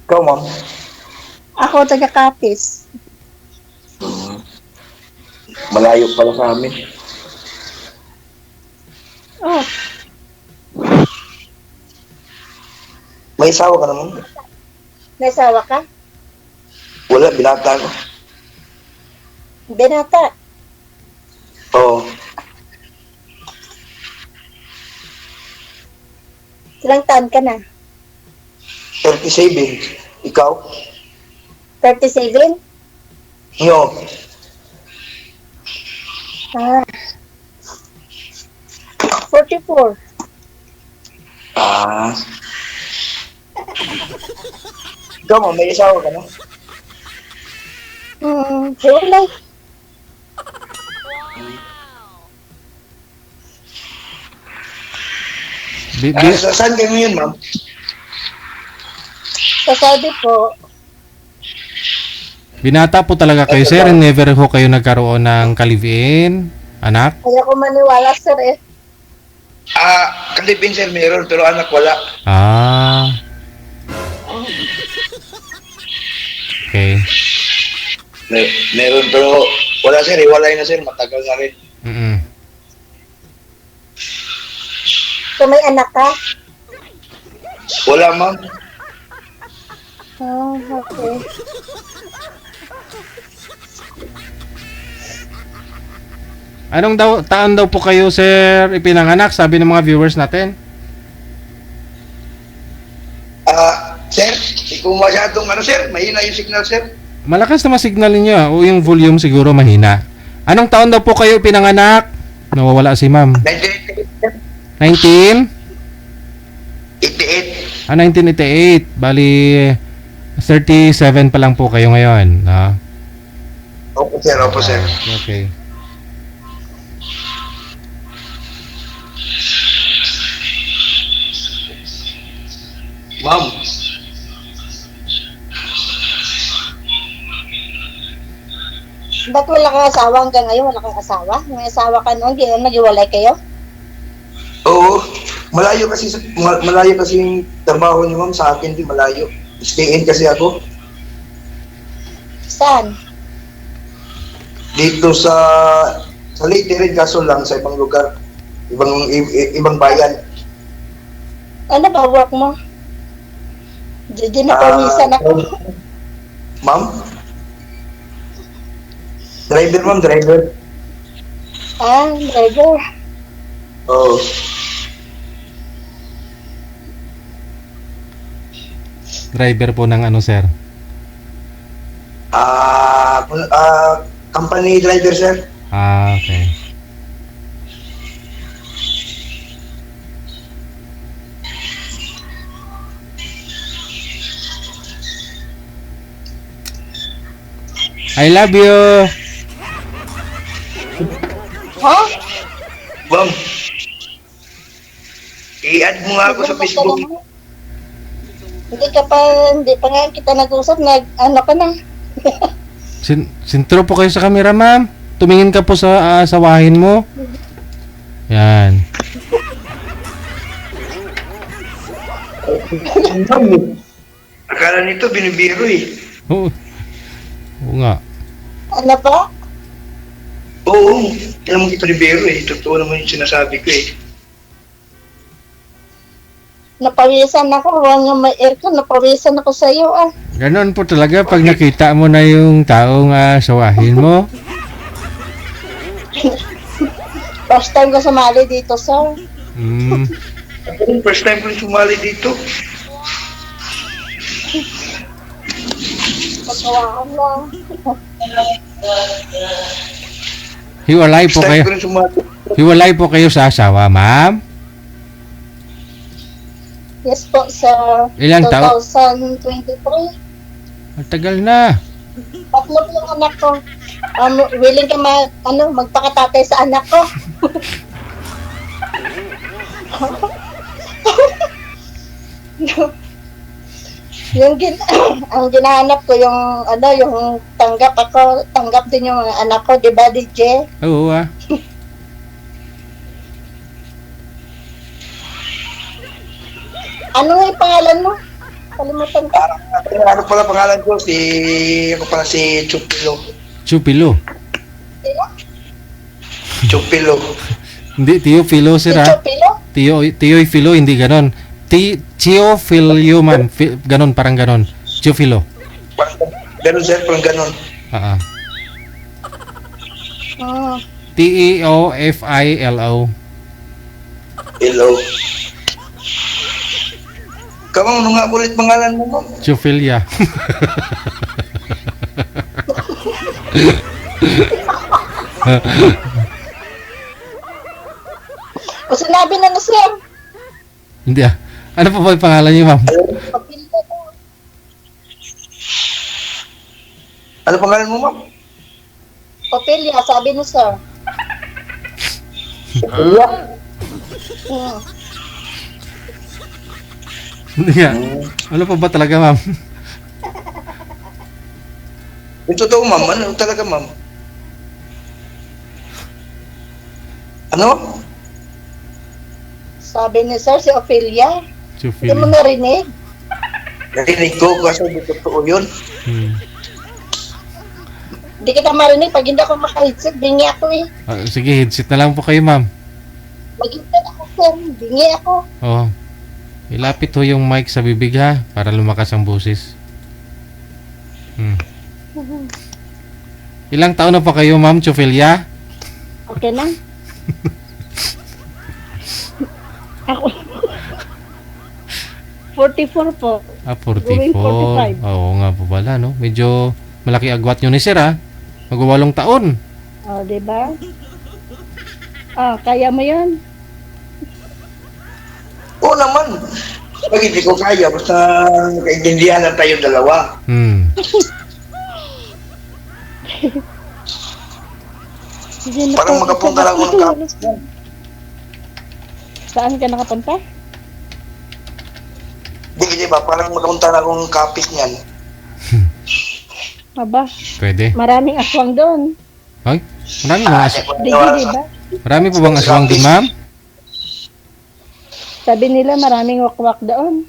Ikaw, ma'am?
Ako taga Capiz.
Malayo pala sa amin.
Oh,
May asawa ka naman?
may asawa ka?
Wala, binata ko.
Binata.
Oo.
Ilang taon ka na?
37. Ikaw?
37?
Yo.
44.
Ikaw, ma'am, may asawa ka na?
Hiwalay.
Saan kayo ngayon, ma'am?
Sa Saudi po.
Binata po talaga kayo, sir. Never ho kayo nagkaroon ng ka-live-in, anak?
Kaya ko maniwala, sir eh.
Kalipin sir, meron, pero anak wala.
Ah. Okay.
Meron, pero wala sir, iwalay na sir, matagal na rin.
Mm-mm.
So may anak ka?
Wala ma'am.
Oh, okay.
Anong taon daw po kayo, sir, ipinanganak, sabi ng mga viewers natin?
Sir, hindi ko masyadong sir, mahina yung signal sir.
Malakas naman signal ninyo, o yung volume siguro mahina. Anong taon daw po kayo ipinanganak? Nawawala si ma'am. 19?
88.
1988. Bali, 37 pa lang po kayo ngayon.
Opo sir, opo sir.
Okay.
Ma'am.
Ba't wala kang asawa hanggang ngayon? Wala kang asawa? May asawa ka noon, nag-iwalay kayo?
Oo, malayo kasi yung trabaho niyo ma'am, sa akin din malayo. Stay in kasi ako.
Saan?
Dito sa Leyte rin, kaso lang sa ibang lugar, ibang bayan.
Ano ba work mo? Di na permisan ako.
Ma'am? Driver ma'am, driver.
Driver.
Oo.
Driver po ng ano, sir?
Company driver sir.
Okay. I love you.
Ha?
Ma'am, i-add mo nga ako sa Facebook.
Hindi pa nga kita nag-usap, ano ka na?
Sintro po kayo sa camera, ma'am. Tumingin ka po sa asawahin mo. Yan.
Akala nito binibiro eh.
Oo nga.
Ano pa?
Oo, alam mo ito binibiro eh. Totoo naman yung sinasabi ko eh.
Napawisan ako, huwag may aircon, napawisan ako sa iyo
Ganon po talaga pag nakita mo na yung taong asawahin mo.
First time ko sumali dito, sir.
First time ko sumali dito.
Pagkawaan lang.
Hiwalay po kayo sa asawa, ma'am?
Yes po, sir.
Ilang taon?
2023.
Matagal na.
Tatlo po yung anak ko. Willing ka magpakatatay sa anak ko. Ang ginahanap ko yung tanggap din yung mga anak ko, di ba, DJ?
Oo
Ano nga yung pangalan mo? Kalimutan ko.
Ano pala pangalan ko? Ako pala si Chupilo.
Chupilo?
Chupilo.
Hindi, Tio Filo, sir, ha? Tio Filo, hindi ganon. Tio Filio, ma'am. Ganon, parang ganon. Tio Filo.
Ganon, sir, parang ganon.
Teofilo.
Hello. Kamang ano nga ulit pangalan mo, ma'am?
Chufilia.
O sinabi na sir.
Hindi Ano pa ba yung pangalan niyo, ma'am?
Ano pangalan mo, ma'am?
Opelia, sabi ni sir.
Hindi Ano pa ba talaga, ma'am?
Yung totoo, ma'am. Ano talaga, ma'am? Ano?
Sabi ni Sir, si Ophelia. Hindi mo narinig?
Narinig ko kasi hindi totoo yun.
Hindi kita marinig. Pag hindi ako maka-headset, bingi ako eh.
Sige, headset na lang po kayo, ma'am.
Mag-headset ako, sir. Bingi ako.
Oo. Ilapit ho yung mic sa bibig ha, para lumakas ang boses. Ilang taon na pa kayo, Ma'am Chofelia?
Okay lang. Ako. 44 po.
44.
Going 45.
Oo nga po pala, no? Medyo malaki agwat nyo ni Sir, ha? Mag-8 taon.
Oh, diba? Kaya mo yan?
Oo naman. Pag hindi ko kaya, basta kaintindihan na tayo dalawa. Parang makapunta lang ako ng kapis niyan.
Saan ka nakapunta?
Di ba? Parang makapunta lang akong kapis niyan.
Aba,
Pwede.
maraming aswang doon.
Ay, marami mga aswang.
Di ba?
Marami po bang aswang doon, Ma'am?
Sabi nila maraming wakwak doon.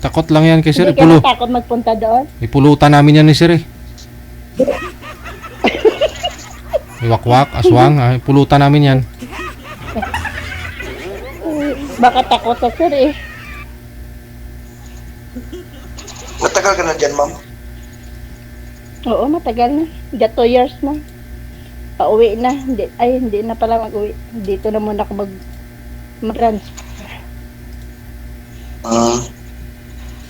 Takot lang yan kay Sir.
Hindi ka natakot magpunta doon?
Ipulutan namin yan ni Sir, eh. May wakwak, aswang, pulutan namin yan.
Baka takot sa sir eh.
Matagal ka na dyan, ma'am?
Oo, matagal na. 2 years na. Pauwi na. Hindi na pala mag-uwi. Dito na muna ako mag-transfer.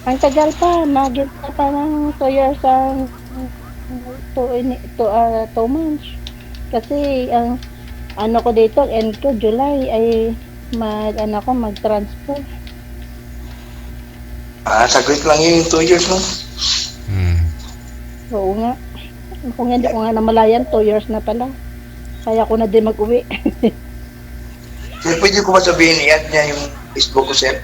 Ang tagal pa. Magit na pa ng 2 years ang 2 months. Kasi ang ano ko dito, end ko July ay mag-transfer.
Saglit lang yung 2 years, no?
Oo nga. Kung hindi ko nga namalayan, 2 years na pala. Kaya ko na din mag-uwi.
Sir, pwede ko ba sabihin i-add niya yung Facebook ko, sir?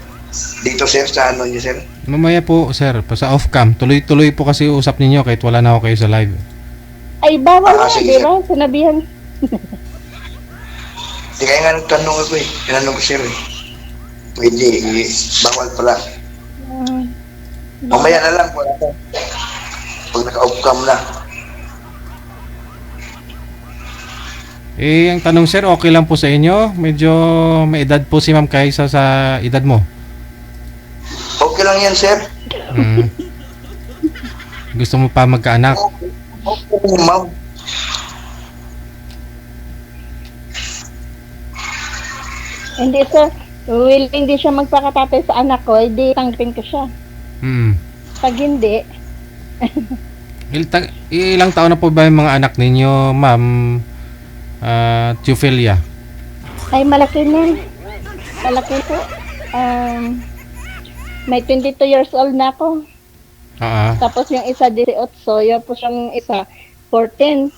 Dito, sir, sa ano niyo, sir?
Mamaya po, Sir, sa off-cam. Tuloy-tuloy po kasi usap ninyo kahit wala na ako kayo sa live.
Ay, bawal na, di ba? Sinabihan.
Hindi kaya nga nagtanong ako eh. Tinanong ko, sir eh. Pwede, bawal pala. Mamaya na lang po ako. Pag naka-off-cam na.
Ang tanong, Sir, okay lang po sa inyo? Medyo may edad po si Ma'am kaysa sa edad mo.
Okay lang yan, sir.
Gusto mo pa magkaanak?
Okay, ma'am.
Hindi sir, willing din siya magpakatatay sa anak ko, hindi tanggapin ko siya. Pag hindi,
ilang taon na po ba yung mga anak ninyo, Ma'am Chofelia?
ay malaki na. Malaki po. May 22 years old na ako. Tapos yung isa 18, yung po siyang isa 14.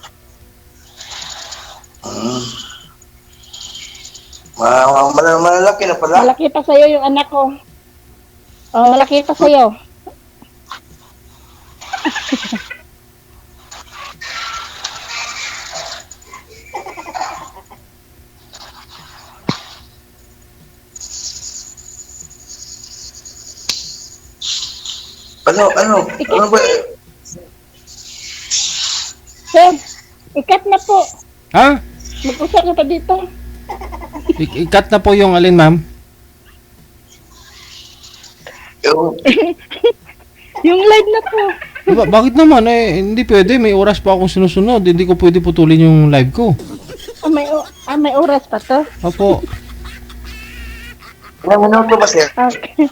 Malaki na pala.
Malaki pa sa'yo yung anak ko. Oh, malaki pa sa'yo.
Ano ba?
Sir, ikat na po.
Ha?
Mag-usap na pa dito.
Ikat na po yung alin, Ma'am?
Yung live na po.
Bakit naman? Hindi pwede. May oras pa akong sinusunod. Hindi ko pwede putulin yung live ko.
May oras pa to?
Opo.
Ilang minuto ba, sir?
Okay.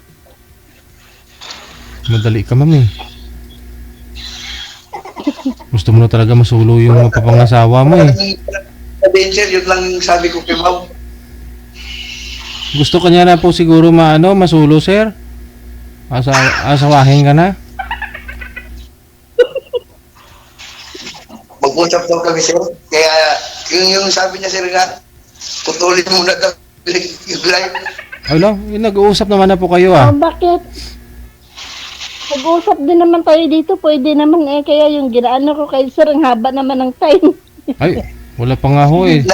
Madali ka, Ma'am, eh. Gusto mo na talaga masulo yung mapapangasawa mo, eh.
Sabihin, sir, yun lang sabi ko kay ma'am.
Gusto ka niya na po siguro masulo, sir? Asawahin ka na?
Mag-usap daw kami, sir. Kaya yung sabi niya, sir, nga, putulin muna daw Like,
Ala, nag-uusap naman na po kayo ah.
Bakit? Nag-uusap din naman tayo dito. Pwede naman eh. Kaya yung ginaano ko kay sir, ang haba naman ng time.
Ay, wala pa nga ho eh.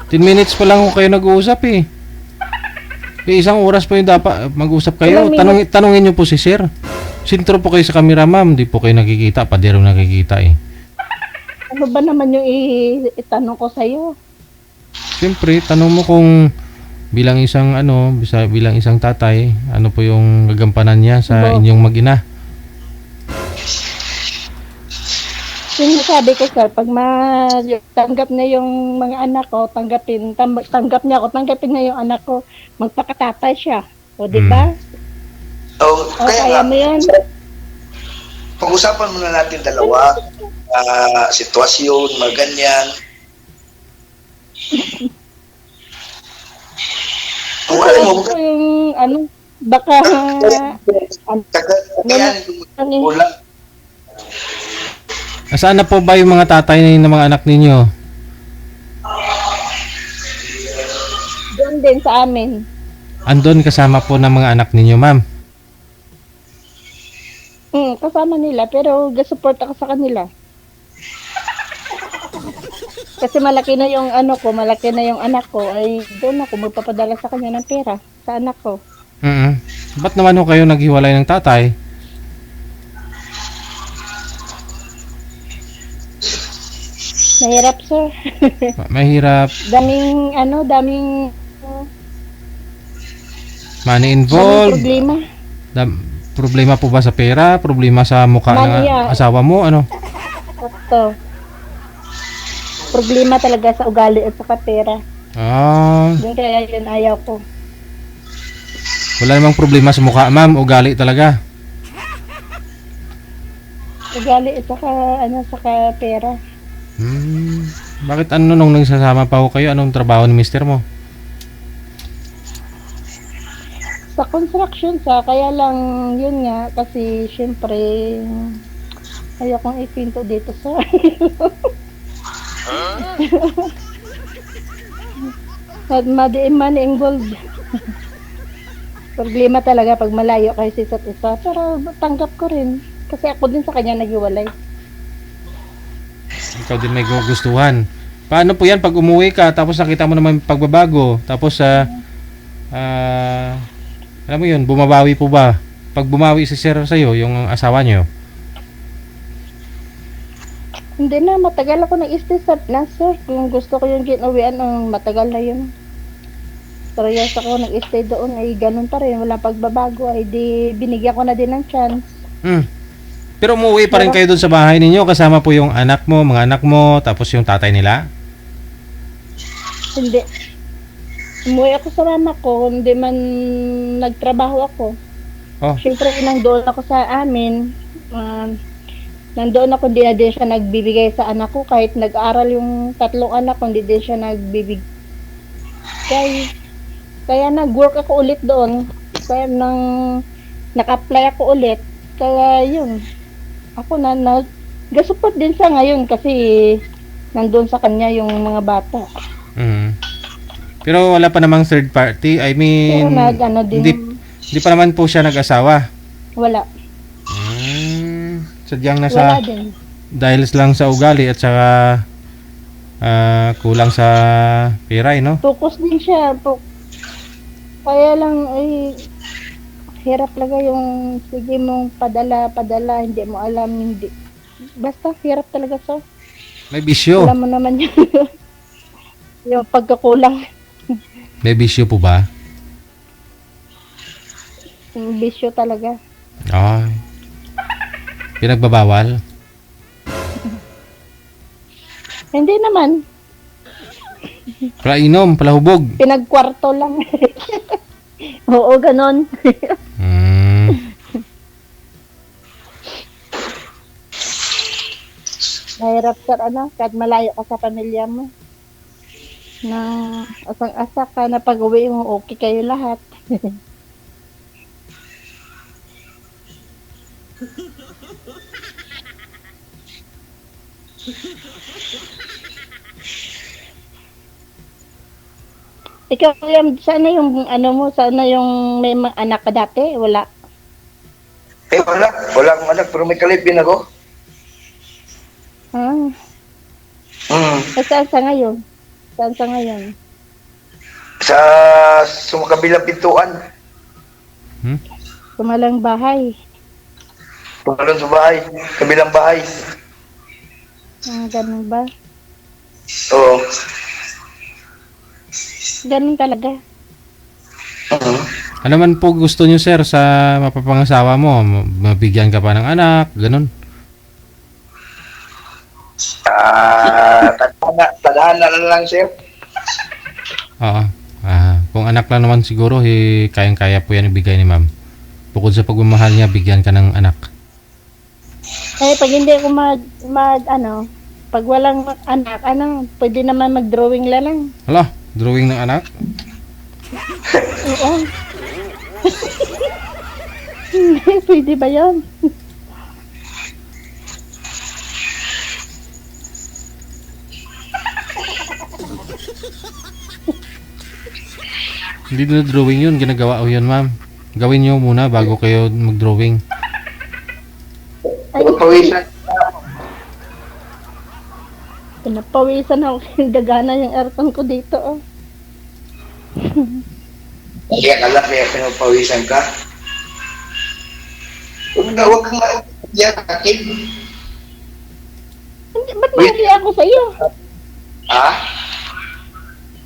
10 minutes pa lang ho kayo nag-uusap eh. Isang oras po yung dapat mag-usap kayo. Tanungin niyo po si sir. Sintro po kayo sa camera, ma'am. Di po kayo nakikita. Padero nakikita eh.
Ano ba naman yung itanong ko sa'yo?
Siyempre, tanong mo kung bilang isang bilang isang tatay, ano po yung gagampanan niya sa inyong mag-ina?
Sinasabi ko sir, pag tanggap niya yung mga anak ko, tanggap niya ako, tanggapin niya yung anak ko, magpakatatay siya. O di ba? Kaya mo yan.
Pag-usapan muna natin dalawa, sitwasyon, mga ganyan.
Ano yung baka
Nasaan na po ba yung mga tatay ng mga anak ninyo?
doon din sa amin.
Andun kasama po ng mga anak ninyo, ma'am?
Kasama nila, pero support ako sa kanila. Kasi malaki na yung malaki na yung anak ko, ay doon ako magpapadala sa kanya ng pera sa anak ko.
Ba't naman ho kayo naghiwalay ng tatay?
Mahirap, sir.
Mahirap.
Daming
Money involved.
problema.
Problema po ba sa pera? Problema sa mukha ng asawa mo? Ano?
Ito. Problema talaga sa ugali at sa pera. Yung kaya yun ayaw ko.
Wala namang problema sa mukha, ma'am. Ugali talaga.
Ugali at saka pera.
Bakit nung nagsasama pa ho kayo? Anong trabaho ni mister mo?
Sa construction kaya lang yun nga kasi syempre ayaw kong ipinto dito sa money involved. Problema talaga pag malayo kayo sa isa't isa, pero tanggap ko rin kasi ako din sa kanya naghiwalay.
Ikaw din may gugustuhan. Paano po yan pag umuwi ka tapos nakita mo naman pagbabago tapos alam mo yun, bumabawi po ba? Pag bumawi si sir sa'yo, yung asawa niyo?
Hindi na, matagal ako nag-stay sa sir. Kung gusto ko yung ginawian, matagal na yun. Pero yes ako nag-stay doon, ay ganun pa rin, walang pagbabago, ay di binigyan ko na din ng chance.
Pero umuwi pa rin kayo doon sa bahay ninyo, kasama po yung anak mo, mga anak mo, tapos yung tatay nila?
Hindi. Umuwi ako sa mama ko, hindi man nagtrabaho ako. Siyempre, nandoon ako sa amin. Nandoon ako, hindi na din siya nagbibigay sa anak ko. Kahit nag-aral yung 3 anak ko, hindi din siya nagbibigay. Kaya nag-work ako ulit doon. Kaya naka-apply ako ulit. Kaya yun. Ako nag-support din siya ngayon kasi nandoon sa kanya yung mga bata.
Pero wala pa namang third party. I mean, hindi pa naman po siya nag-asawa.
Wala.
Sadyang nasa dahil lang sa ugali at saka kulang sa pera, no?
Focus din siya. Kaya lang hirap talaga yung sige mong padala, hindi mo alam, hindi. Basta hirap talaga sa.
May bisyo.
Alam mo naman yun. Yung pagkakulang.
May bisyo po ba?
Yung bisyo talaga.
Ay. Pinagbabawal?
Hindi naman.
Palainom, palahubog.
Pinagkwarto lang. Oo, ganon. Mahirap sir, kahit malayo ka sa pamilya mo. Na asang-asa ka na pag-uwi mo, okay kayo lahat. Ikaw, sana yung ano mo, sana yung may anak ka dati, wala.
Wala akong anak, pero may kalipin ako.
Saan sa ngayon? Saan sa ngayon?
Sa kabilang pintuan.
Kumalang bahay.
Tumalon sa bahay, kabilang bahay.
Ganun ba?
Oo.
Ganun talaga.
Ano man po gusto niyo, sir, sa mapapangasawa mo? Mabigyan ka pa ng anak, ganun?
Tadhana na lang, sir.
Oo. Kung anak lang naman siguro, kayang-kaya po yan ibigay ni ma'am. Bukod sa pagmamahal niya, bigyan ka ng anak.
Pag hindi ako pag walang anak, pwede naman mag-drawing lang.
Hala, drawing ng anak?
Oo. Pwede ba yun?
Hindi na drawing yun, ginagawa ko yun, ma'am. Gawin nyo muna bago kayo mag-drawing.
Pinapawisan ako, gagana yung aircon ko dito.
Kaya alam kaya pinapawisan ka. Huwag kang maiyak akin.
Ba't mahihiya ako sa'yo?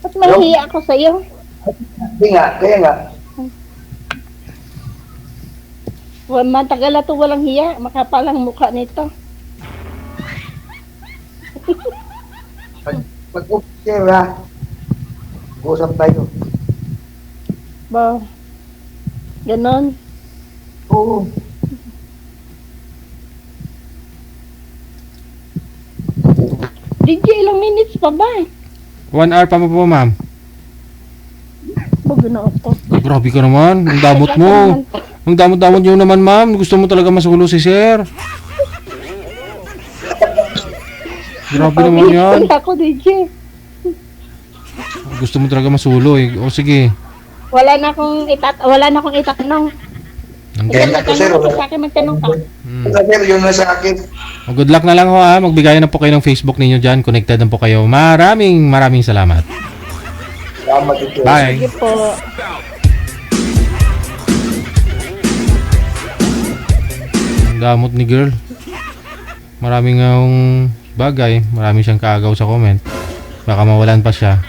Ba't mahihiya ako sa'yo?
Kaya nga.
Matagal na ito walang hiya. Makapalang mukha nito.
Pag-upsir ha. Usap tayo.
Ba? Ganon?
Oo.
DJ, ilang minutes pa ba?
1 hour pa mo po, ma'am.
Bagano ako.
Grabe ka naman. Ang damot mo. Ang damot-damot nyo naman, ma'am. Gusto mo talaga masulo si sir. Grabe naman yan.
Ako, DJ.
Gusto mo talaga masulo eh. O sige.
Wala na akong itanong.
Kaya nga sir.
Sa akin magtanong ka.
Sir, yun na sa akin.
Good luck na lang ho ha. Magbigay na po kayo ng Facebook ninyo dyan. Connected na po kayo. Maraming salamat.
Salamat.
Bye.
Sige po.
Ang damot ni girl. Maraming bagay. Marami siyang kaagaw sa comment. Baka mawalan pa siya.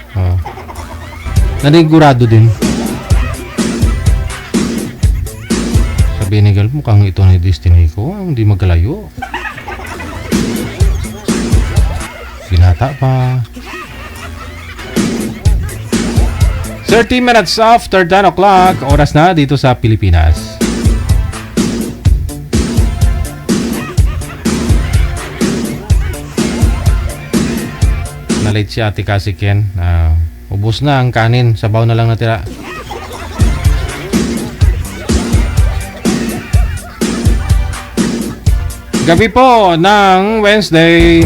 Nanigurado din. Sabi ni girl, mukhang ito na yung destiny ko. Hindi magkalayo. Binata pa. 30 minutes after 10 o'clock. Oras na dito sa Pilipinas. Na-late si Ate Cassie Ken. Ubus na ang kanin. Sabaw na lang natira. Gabi po ng Wednesday,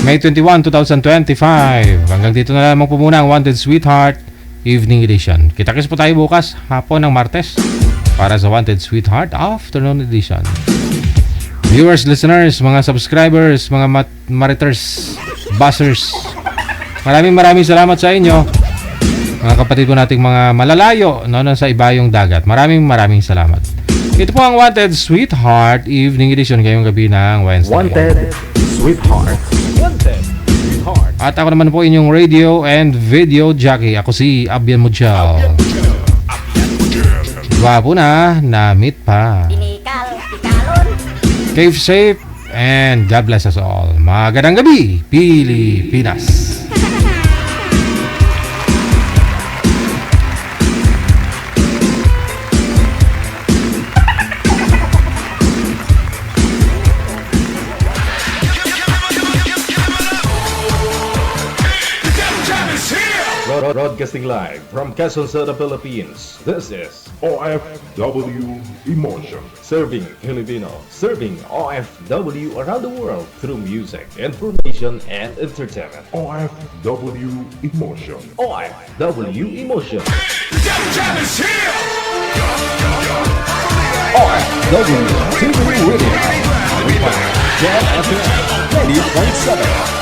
May 21, 2025. Hanggang dito na lamang po muna ang Wanted Sweetheart Evening Edition. Kita-kits po tayo bukas hapon ng Martes para sa Wanted Sweetheart Afternoon Edition. Viewers, listeners, mga subscribers, mga mariters, buzzers, maraming salamat sa inyo. Mga kapatid ko nating mga malalayo nasa ibayong dagat. Maraming salamat. Ito po ang Wanted Sweetheart Evening Edition ngayong gabi ng Wednesday.
Wanted Sweetheart. Wanted Sweetheart.
At ako naman po inyong radio and video jockey. Ako si Abian Mujal. Gwapo na meet pa. Keep safe and God bless us all. Magandang gabi, Pilipinas.
Broadcasting live from Quezon City, Philippines. This is
OFW Emotion.
Serving Filipino, serving OFW around the world through music, information, and entertainment.
OFW Emotion.
OFW Emotion.
The Devil Jam is here!
OFW TV Radio. Jam FM 90.7.